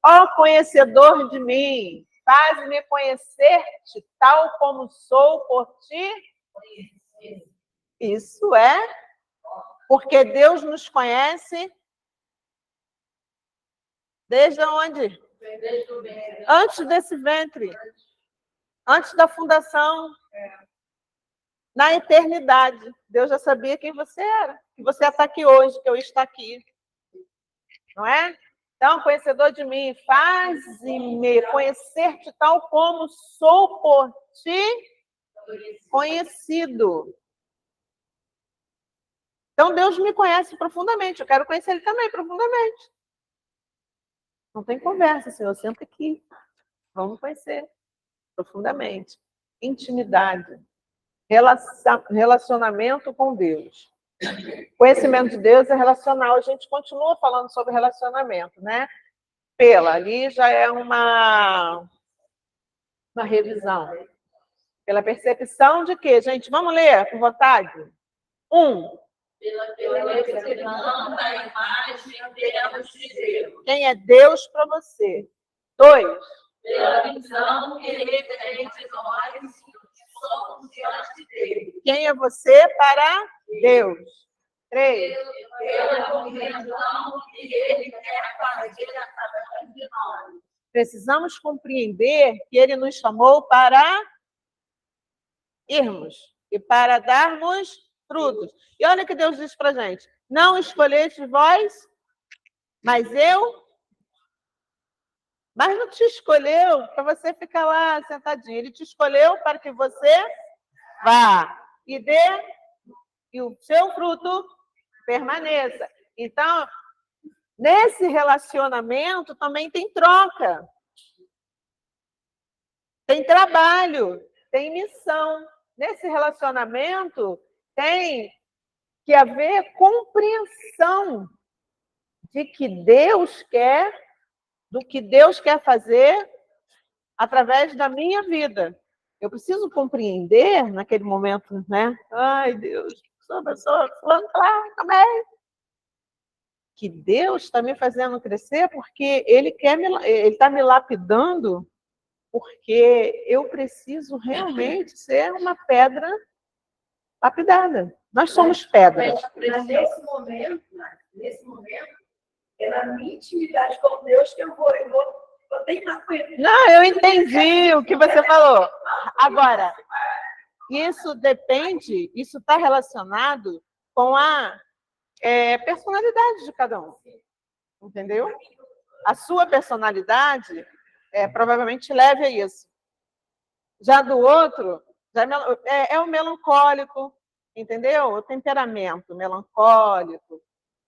Ó conhecedor de mim, faz-me conhecer-te tal como sou por ti. Isso é porque Deus nos conhece desde onde? Antes desse ventre. Antes da fundação. Na eternidade. Deus já sabia quem você era. Que você está aqui hoje, que eu estou aqui. Não é? Então, conhecedor de mim, faz-me conhecer-te tal como sou por ti conhecido. Então, Deus me conhece profundamente. Eu quero conhecer Ele também profundamente. Não tem conversa, Senhor. Senta aqui. Vamos conhecer profundamente. Intimidade. Relacionamento com Deus. Conhecimento de Deus é relacional. A gente continua falando sobre relacionamento, né? Ali já é uma revisão. Pela percepção de quê, gente? Vamos ler com vontade? 1.
Pela percepção da imagem de Deus.
Quem é Deus para você? 2.
Pela visão que reverente nós somos diante de Deus.
Quem é você para Deus? 3.
Pela compreensão que Ele quer fazer através de nós.
Precisamos compreender que Ele nos chamou para irmos e para darmos frutos. E olha o que Deus diz para a gente. Não escolheste vós, mas eu... Mas não te escolheu para você ficar lá sentadinho. Ele te escolheu para que você vá e dê, e o seu fruto permaneça. Então, nesse relacionamento também tem troca. Tem trabalho, tem missão. Nesse relacionamento tem que haver compreensão de que Deus quer, do que Deus quer fazer através da minha vida. Eu preciso compreender naquele momento, né? Ai, Deus, sou pessoa, fulano lá também. Que Deus está me fazendo crescer porque Ele está me lapidando, porque eu preciso realmente ser uma pedra lapidada. Nós somos pedras.
Mas nesse momento, é na minha intimidade com Deus que eu vou treinar com Ele.
Não, eu entendi o que você falou. Agora, isso depende, isso está relacionado com a personalidade de cada um. Entendeu? A sua personalidade provavelmente leve a isso. Já do outro, é o melancólico, entendeu? O temperamento melancólico,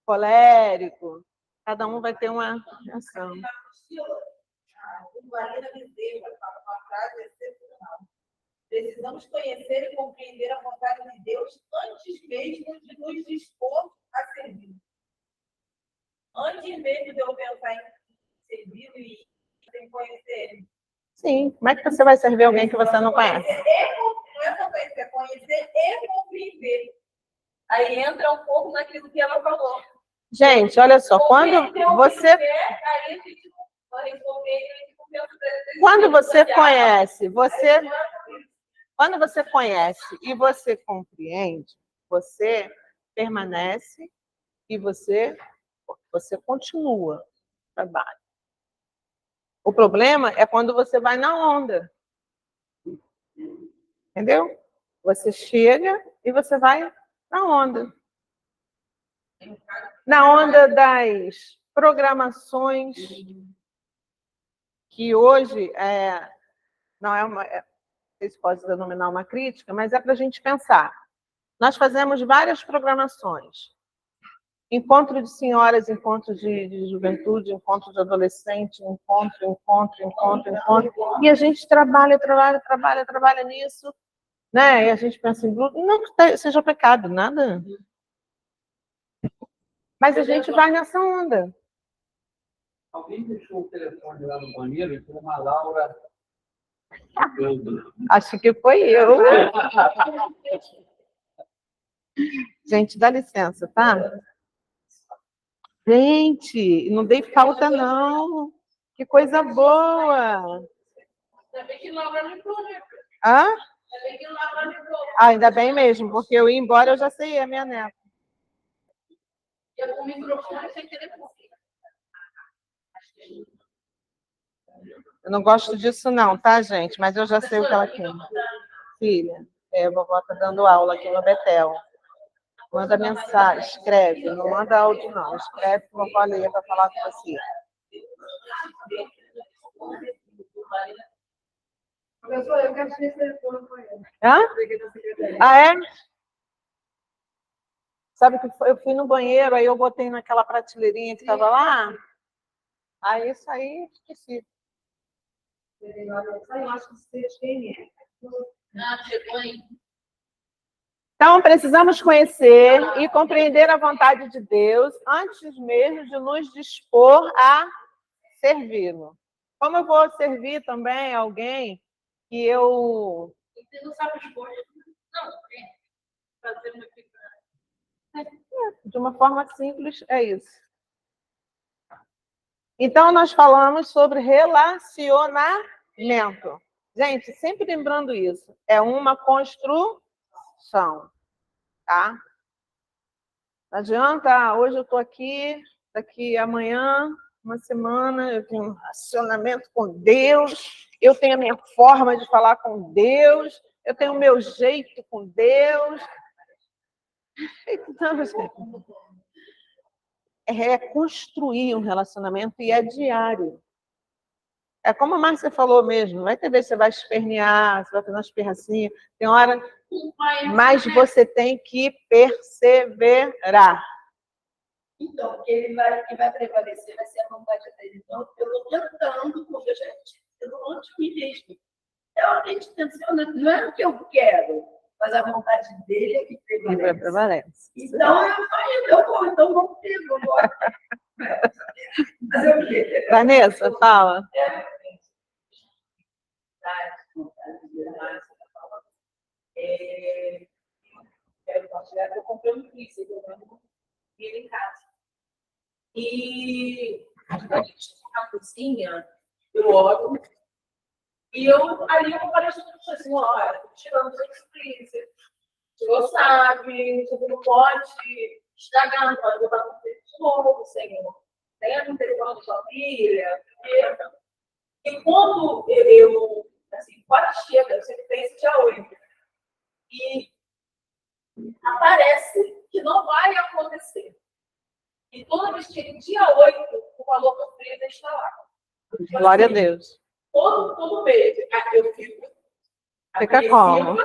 colérico, cada um vai ter uma reação.
Marina Bezerra, uma frase excepcional. Precisamos conhecer e compreender a vontade de Deus antes mesmo de nos dispor a servir. Antes mesmo de eu pensar em servir e em conhecer Ele.
Sim, como é que você vai servir alguém que você não conhece?
Não é só conhecer, é conhecer e compreender. Aí entra um pouco naquilo que ela falou.
Gente, olha só, quando você conhece e você compreende, você permanece e você continua o trabalho. O problema é quando você vai na onda. Entendeu? Você chega e você vai na onda. Na onda das programações que hoje não é uma, não sei se pode denominar uma crítica, mas é para a gente pensar. Nós fazemos várias programações. Encontro de senhoras, encontro de juventude, encontro de adolescente, encontro. E a gente trabalha nisso, né? E a gente pensa em grupo, não que seja pecado, nada. Mas a gente vai nessa onda.
Alguém deixou o telefone lá no banheiro e foi uma Laura.
Acho que foi eu. Gente, dá licença, tá? Gente, não dei falta, não. Que coisa boa. Hã? Ainda bem mesmo, porque eu ia embora, eu já sei, é a minha neta. Eu não gosto disso não, tá, gente? Mas eu já sei o que ela quer. Filha, a vovó está dando aula aqui no Betel. Manda mensagem, escreve. Não manda áudio, não. Escreve que a vovó lê para falar com você.
Professor, eu quero ser telefone com ele.
Hã? Ah, é? Sabe que eu fui no banheiro, aí eu botei naquela prateleirinha que estava lá. Aí isso aí, esqueci.
Eu acho que vocês têm.
Então, precisamos conhecer e compreender a vontade de Deus antes mesmo de nos dispor a servi-lo. Como eu vou servir também alguém que eu...
Você não sabe as coisas. Não, fazer uma
De uma forma simples, é isso. Então, nós falamos sobre relacionamento. Gente, sempre lembrando isso. É uma construção, tá? Não adianta, hoje eu estou aqui, daqui amanhã, uma semana, eu tenho um relacionamento com Deus, eu tenho a minha forma de falar com Deus, eu tenho o meu jeito com Deus. Então, é construir um relacionamento e é diário. É como a Márcia falou mesmo, vai ter vez que você vai espernear, você vai fazer umas pirracinhas, tem hora, mas você tem que perseverar.
Então, o que vai prevalecer vai ser a vontade dele. Então, eu estou tentando, porque, gente, eu não vou me mesmo. Realmente, não é o que eu quero, mas a vontade dele é que prevalece. Então, então vamos ter, vamos fazer o quê?
Vanessa, fala.
Eu comprei um freezer, ele em casa. E a gente na cozinha, eu olho, e ali eu apareço com assim, olha, tirando esse freezer. Você sabe, você não pode estragar, não pode botar no freezer de novo, Senhor. Tem a proteção da família. E quando eu, assim, quase chega, eu sempre penso dia 8. E aparece que não vai acontecer. E toda vez que chega dia 8, o valor do freezer está lá.
Glória a Deus.
todo mês. Aqui eu fico
Fica como?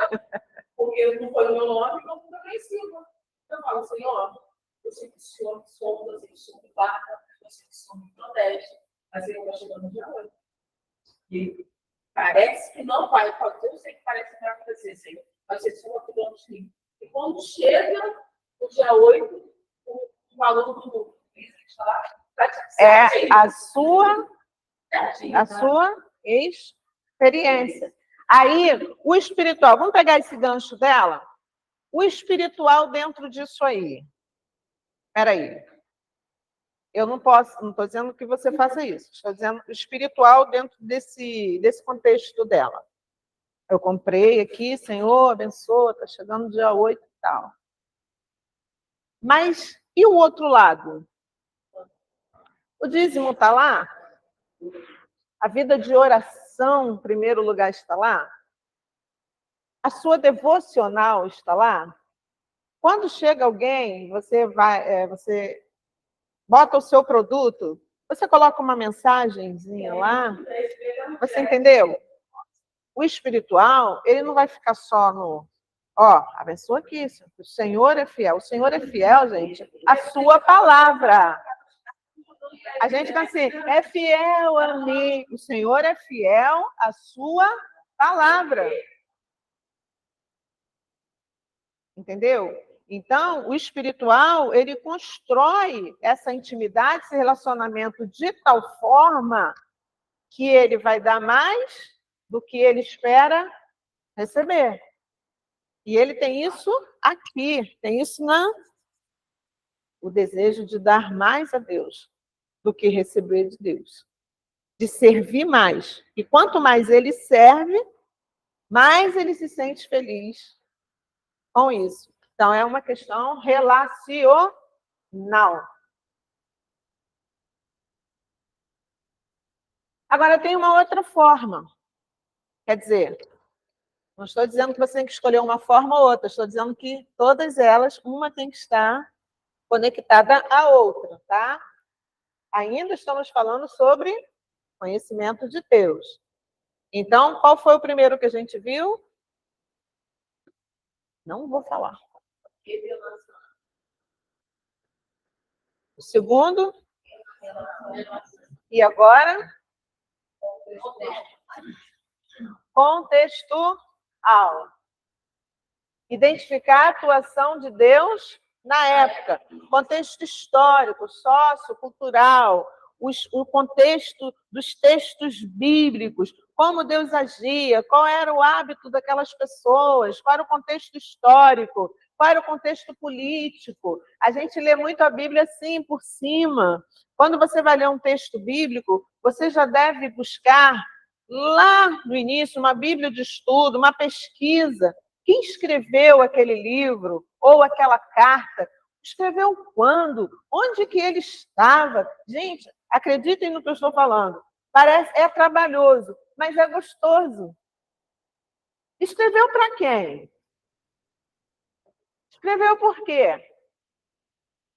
porque não foi o meu nome, eu fico apreensiva. Eu falo, Senhor, eu sei que o Senhor me sonda, eu sei que o Senhor me guarda, eu sei que o Senhor me protege, mas ele vai chegando no dia 8. E parece que não vai acontecer, eu sei que parece que vai acontecer, Senhor, mas você só cuidando de mim. E quando chega o dia 8, o valor do está lá,
É a sua experiência. Aí, o espiritual, vamos pegar esse gancho dela? O espiritual dentro disso aí. Espera aí. Eu não estou dizendo que você faça isso. Estou dizendo o espiritual dentro desse contexto dela. Eu comprei aqui, Senhor, abençoa, está chegando dia 8 e tal. Mas, e o outro lado? O dízimo está lá? A vida de oração, em primeiro lugar, está lá? A sua devocional está lá? Quando chega alguém, você bota o seu produto, você coloca uma mensagenzinha lá, você entendeu? O espiritual, ele não vai ficar só no, abençoa aqui, o Senhor é fiel. O Senhor é fiel, gente, a sua palavra. A gente tá assim, é fiel a mim. O Senhor é fiel à sua palavra. Entendeu? Então, o espiritual, ele constrói essa intimidade, esse relacionamento de tal forma que ele vai dar mais do que ele espera receber. E ele tem isso aqui, tem isso o desejo de dar mais a Deus do que receber de Deus. De servir mais. E quanto mais ele serve, mais ele se sente feliz com isso. Então, é uma questão relacional. Agora, tem uma outra forma. Quer dizer, não estou dizendo que você tem que escolher uma forma ou outra, estou dizendo que todas elas, uma tem que estar conectada à outra, tá? Ainda estamos falando sobre conhecimento de Deus. Então, qual foi o primeiro que a gente viu? Não vou falar. O segundo? E agora? Contextual. Identificar a atuação de Deus na época. Contexto histórico, sociocultural, o contexto dos textos bíblicos, como Deus agia, qual era o hábito daquelas pessoas, qual era o contexto histórico, qual era o contexto político. A gente lê muito a Bíblia assim, por cima. Quando você vai ler um texto bíblico, você já deve buscar lá no início uma Bíblia de estudo, uma pesquisa. Quem escreveu aquele livro ou aquela carta? Escreveu quando? Onde que ele estava? Gente, acreditem no que eu estou falando. É trabalhoso, mas é gostoso. Escreveu para quem? Escreveu por quê?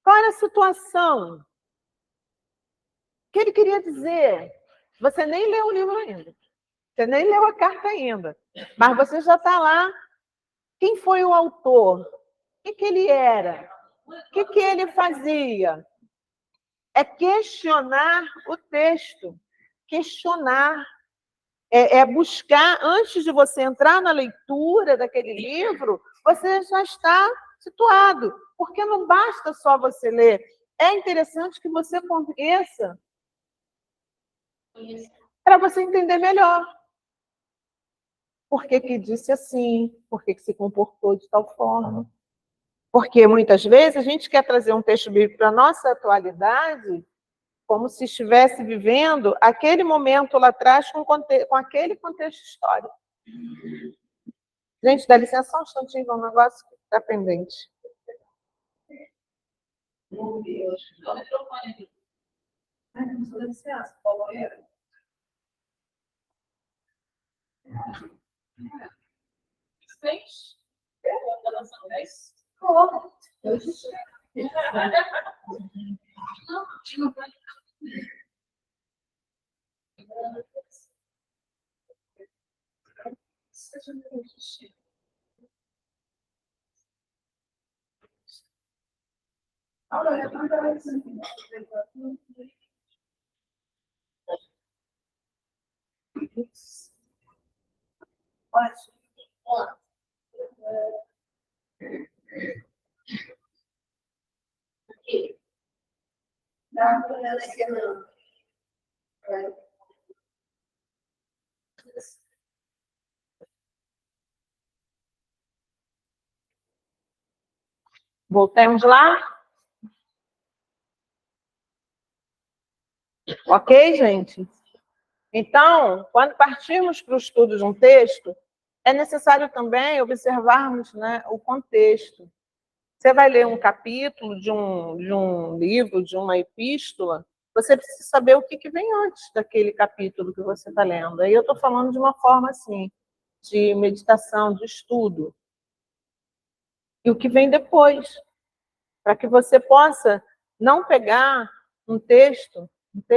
Qual era a situação? O que ele queria dizer? Você nem leu o livro ainda. Você nem leu a carta ainda. Mas você já está lá. Quem foi o autor? O que ele era? O que ele fazia? É questionar o texto. Questionar. É buscar, antes de você entrar na leitura daquele livro, você já está situado. Porque não basta só você ler. É interessante que você conheça para você entender melhor. Por que disse assim? Por que se comportou de tal forma? Porque muitas vezes a gente quer trazer um texto bíblico para a nossa atualidade como se estivesse vivendo aquele momento lá atrás com aquele contexto histórico. Gente, dá licença só um instantinho, um negócio que está pendente.
Meu Deus, dá o microfone aqui. Ai, não sou licença, Paulo. Seis? Está lançando 10? Coloca.
Voltemos lá? Ok, gente? Então, quando partirmos para o estudo de um texto, é necessário também observarmos, né, o contexto. Você vai ler um capítulo de um livro, de uma epístola, você precisa saber o que vem antes daquele capítulo que você está lendo. Aí eu estou falando de uma forma assim, de meditação, de estudo. E o que vem depois, para que você possa não pegar um texto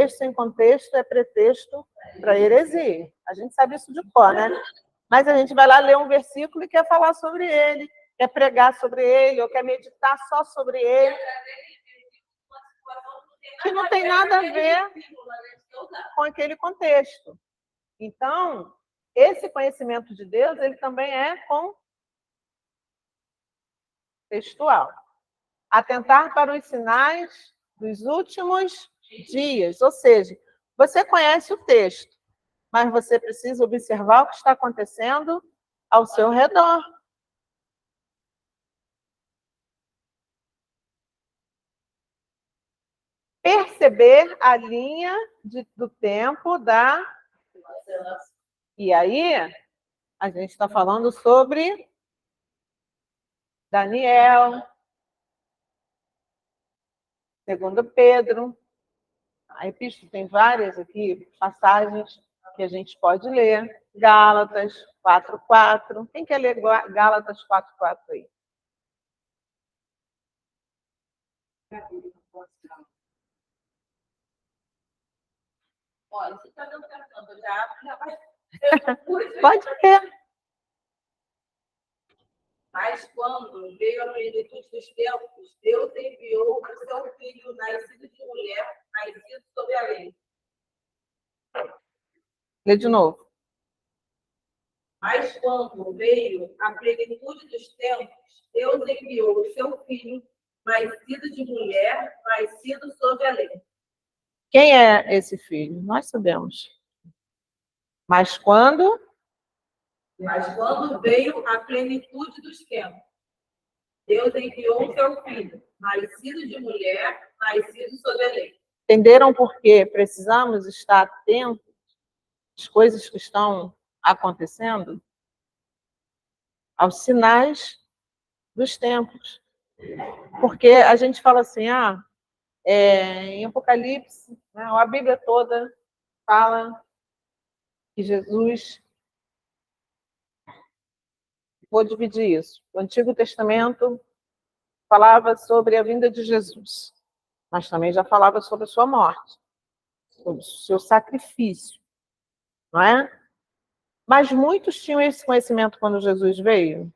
sem contexto é pretexto para heresia. A gente sabe isso de cor, né? Mas a gente vai lá ler um versículo e quer falar sobre ele, quer pregar sobre ele, ou quer meditar só sobre ele, que não tem nada a ver com aquele contexto. Então, esse conhecimento de Deus, ele também é contextual. Atentar para os sinais dos últimos dias. Ou seja, você conhece o texto, mas você precisa observar o que está acontecendo ao seu redor. Perceber a linha do tempo da... E aí, a gente está falando sobre Daniel, segundo Pedro. A epístola tem várias aqui, passagens que a gente pode ler. Gálatas 4:4. Quem quer ler Gálatas 4:4 aí?
Olha, você está dando cartão, já vai.
Pode ler.
Mas quando veio a plenitude dos tempos, Deus enviou o seu filho, nascido de mulher, nascido sob a lei.
Lê de novo.
Mas quando veio a plenitude dos tempos, Deus enviou o seu filho, nascido de mulher, nascido sob a lei.
Quem é esse filho? Nós sabemos. Mas quando
veio a plenitude dos tempos, Deus enviou o seu filho, nascido de mulher, nascido sob a lei.
Entenderam por que precisamos estar atentos às coisas que estão acontecendo? Aos sinais dos tempos. Porque a gente fala assim, em Apocalipse, né, a Bíblia toda fala que Jesus... Vou dividir isso. O Antigo Testamento falava sobre a vinda de Jesus, mas também já falava sobre a sua morte, sobre o seu sacrifício, não é? Mas muitos tinham esse conhecimento quando Jesus veio?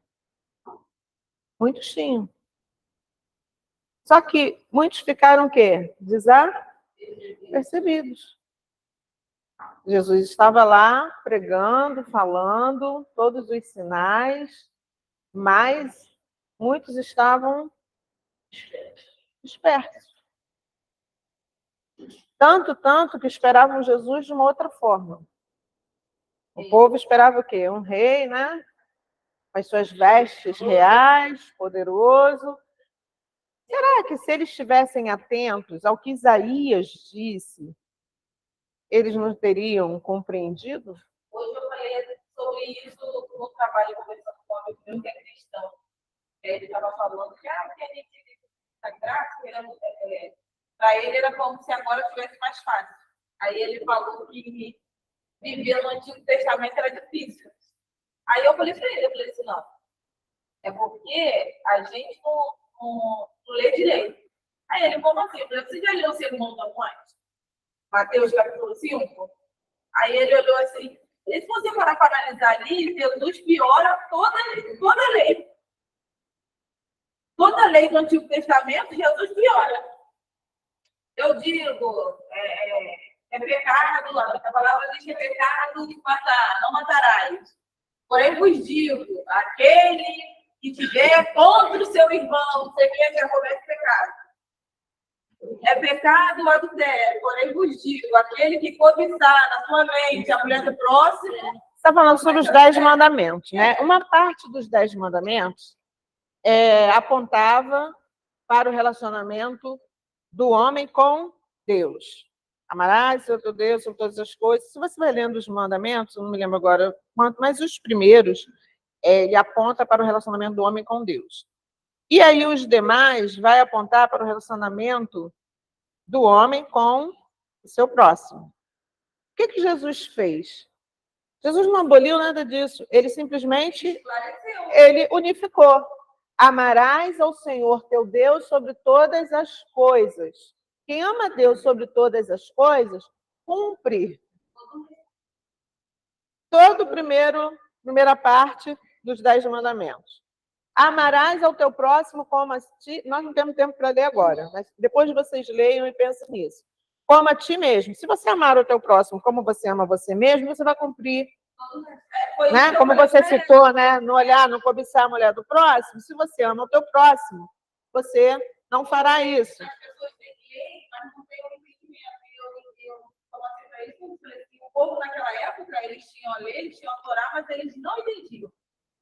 Muitos tinham. Só que muitos ficaram o quê? Desapercebidos. Jesus estava lá pregando, falando, todos os sinais, mas muitos estavam espertos. Tanto que esperavam Jesus de uma outra forma. O povo esperava o quê? Um rei, né? Com as suas vestes reais, poderoso. Será que se eles estivessem atentos ao que Isaías disse, eles não teriam compreendido?
Hoje eu falei sobre isso no trabalho, conversando com um amigo meu que é cristão. Ele estava falando que a gente está graça, para ele era como se agora tivesse mais fácil. Aí ele falou que viver no Antigo Testamento era difícil. Aí eu falei para ele, assim, não, é porque a gente não lê direito. Aí ele, como assim? Eu falei, você já leu o Sermão da Monte? Mateus capítulo 5? Aí ele olhou assim, E se você parar para analisar ali, Jesus piora toda a lei. Toda a lei do Antigo Testamento, Jesus piora. Eu digo, é pecado, a palavra diz que é pecado de matar, não matarás. Porém, vos digo, aquele que tiver contra o seu irmão, você já comete pecado. É pecado o adultério, porém vos digo, aquele que cobiçar na sua mente a mulher do próximo...
Está falando sobre os 10 mandamentos, né? Uma parte dos 10 mandamentos apontava para o relacionamento do homem com Deus. Amarás o teu Deus sobre todas as coisas. Se você vai lendo os mandamentos, não me lembro agora quanto, mas os primeiros, ele aponta para o relacionamento do homem com Deus. E aí os demais vai apontar para o relacionamento do homem com o seu próximo. O que Jesus fez? Jesus não aboliu nada disso. Ele simplesmente unificou. Amarás ao Senhor teu Deus sobre todas as coisas. Quem ama a Deus sobre todas as coisas, cumpre toda a primeira parte dos 10 mandamentos. Amarás ao teu próximo como a ti... Nós não temos tempo para ler agora, mas depois vocês leiam e pensem nisso. Como a ti mesmo. Se você amar o teu próximo como você ama você mesmo, você vai cumprir. Né? Como você citou, né? No olhar, no cobiçar a mulher do próximo, se você ama o teu próximo, você não fará isso.
As pessoas têm lei, mas não têm o entendimento. Eu coloquei para isso, o povo naquela época, eles tinham a lei, eles tinham a Torá, mas eles não entendiam.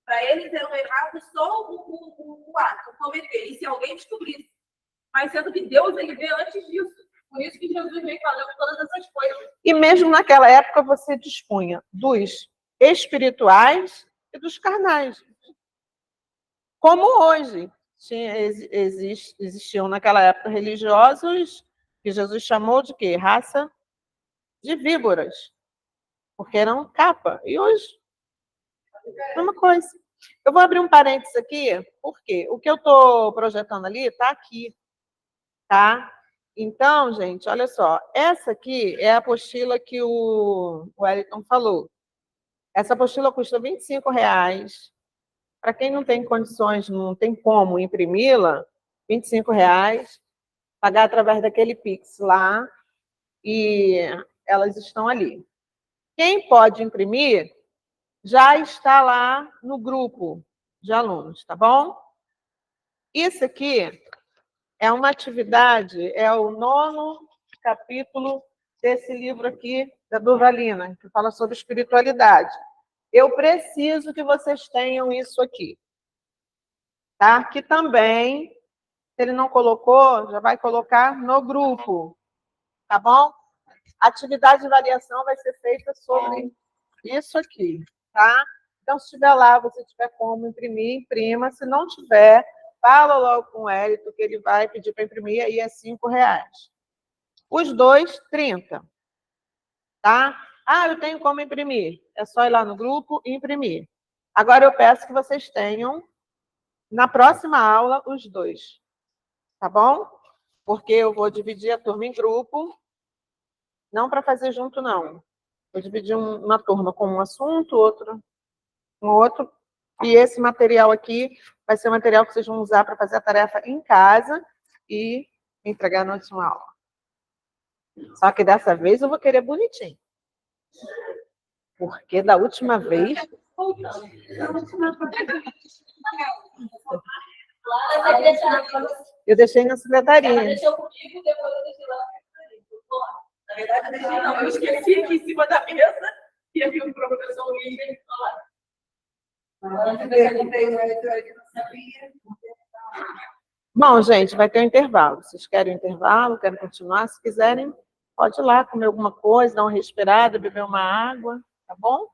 Para eles era errado só o ato, o cometer, e se alguém descobrisse. Mas sendo que Deus, ele veio antes disso. Por isso que Jesus veio falando todas essas coisas.
E mesmo naquela época você dispunha dos espirituais e dos carnais. Como hoje existiam naquela época religiosos que Jesus chamou de quê? Raça de víboras. Porque eram capa. E hoje, é uma coisa. Eu vou abrir um parênteses aqui, porque o que eu estou projetando ali está aqui. Tá? Então, gente, olha só. Essa aqui é a apostila que o Wellington falou. Essa apostila custa R$25. Para quem não tem condições, não tem como imprimi-la, R$25, pagar através daquele Pix lá, e elas estão ali. Quem pode imprimir já está lá no grupo de alunos, tá bom? Isso aqui é uma atividade, é o 9º capítulo desse livro aqui, da Durvalina, que fala sobre espiritualidade. Eu preciso que vocês tenham isso aqui. Tá? Que também, se ele não colocou, já vai colocar no grupo. Tá bom? A atividade de avaliação vai ser feita sobre isso aqui. Tá? Então, se estiver lá, você tiver como imprimir, imprima. Se não tiver, fala logo com o Hélito, que ele vai pedir para imprimir, aí é R$5. Os dois, 30. Tá? Ah, eu tenho como imprimir. É só ir lá no grupo e imprimir. Agora eu peço que vocês tenham, na próxima aula, os dois. Tá bom? Porque eu vou dividir a turma em grupo. Não para fazer junto, não. Vou dividir uma turma com um assunto, outra com outro. E esse material aqui vai ser o material que vocês vão usar para fazer a tarefa em casa e entregar na última aula. Só que dessa vez eu vou querer bonitinho. Porque da última vez... Eu deixei na secretaria.
Ela deixou comigo, depois eu deixei lá na secretaria. Na verdade, eu deixei não. Eu esqueci aqui em cima da mesa e havia um professor William falando.
Bom, gente, vai ter um intervalo. Vocês querem um intervalo? Querem continuar? Se quiserem, pode ir lá comer alguma coisa, dar uma respirada, beber uma água, tá bom?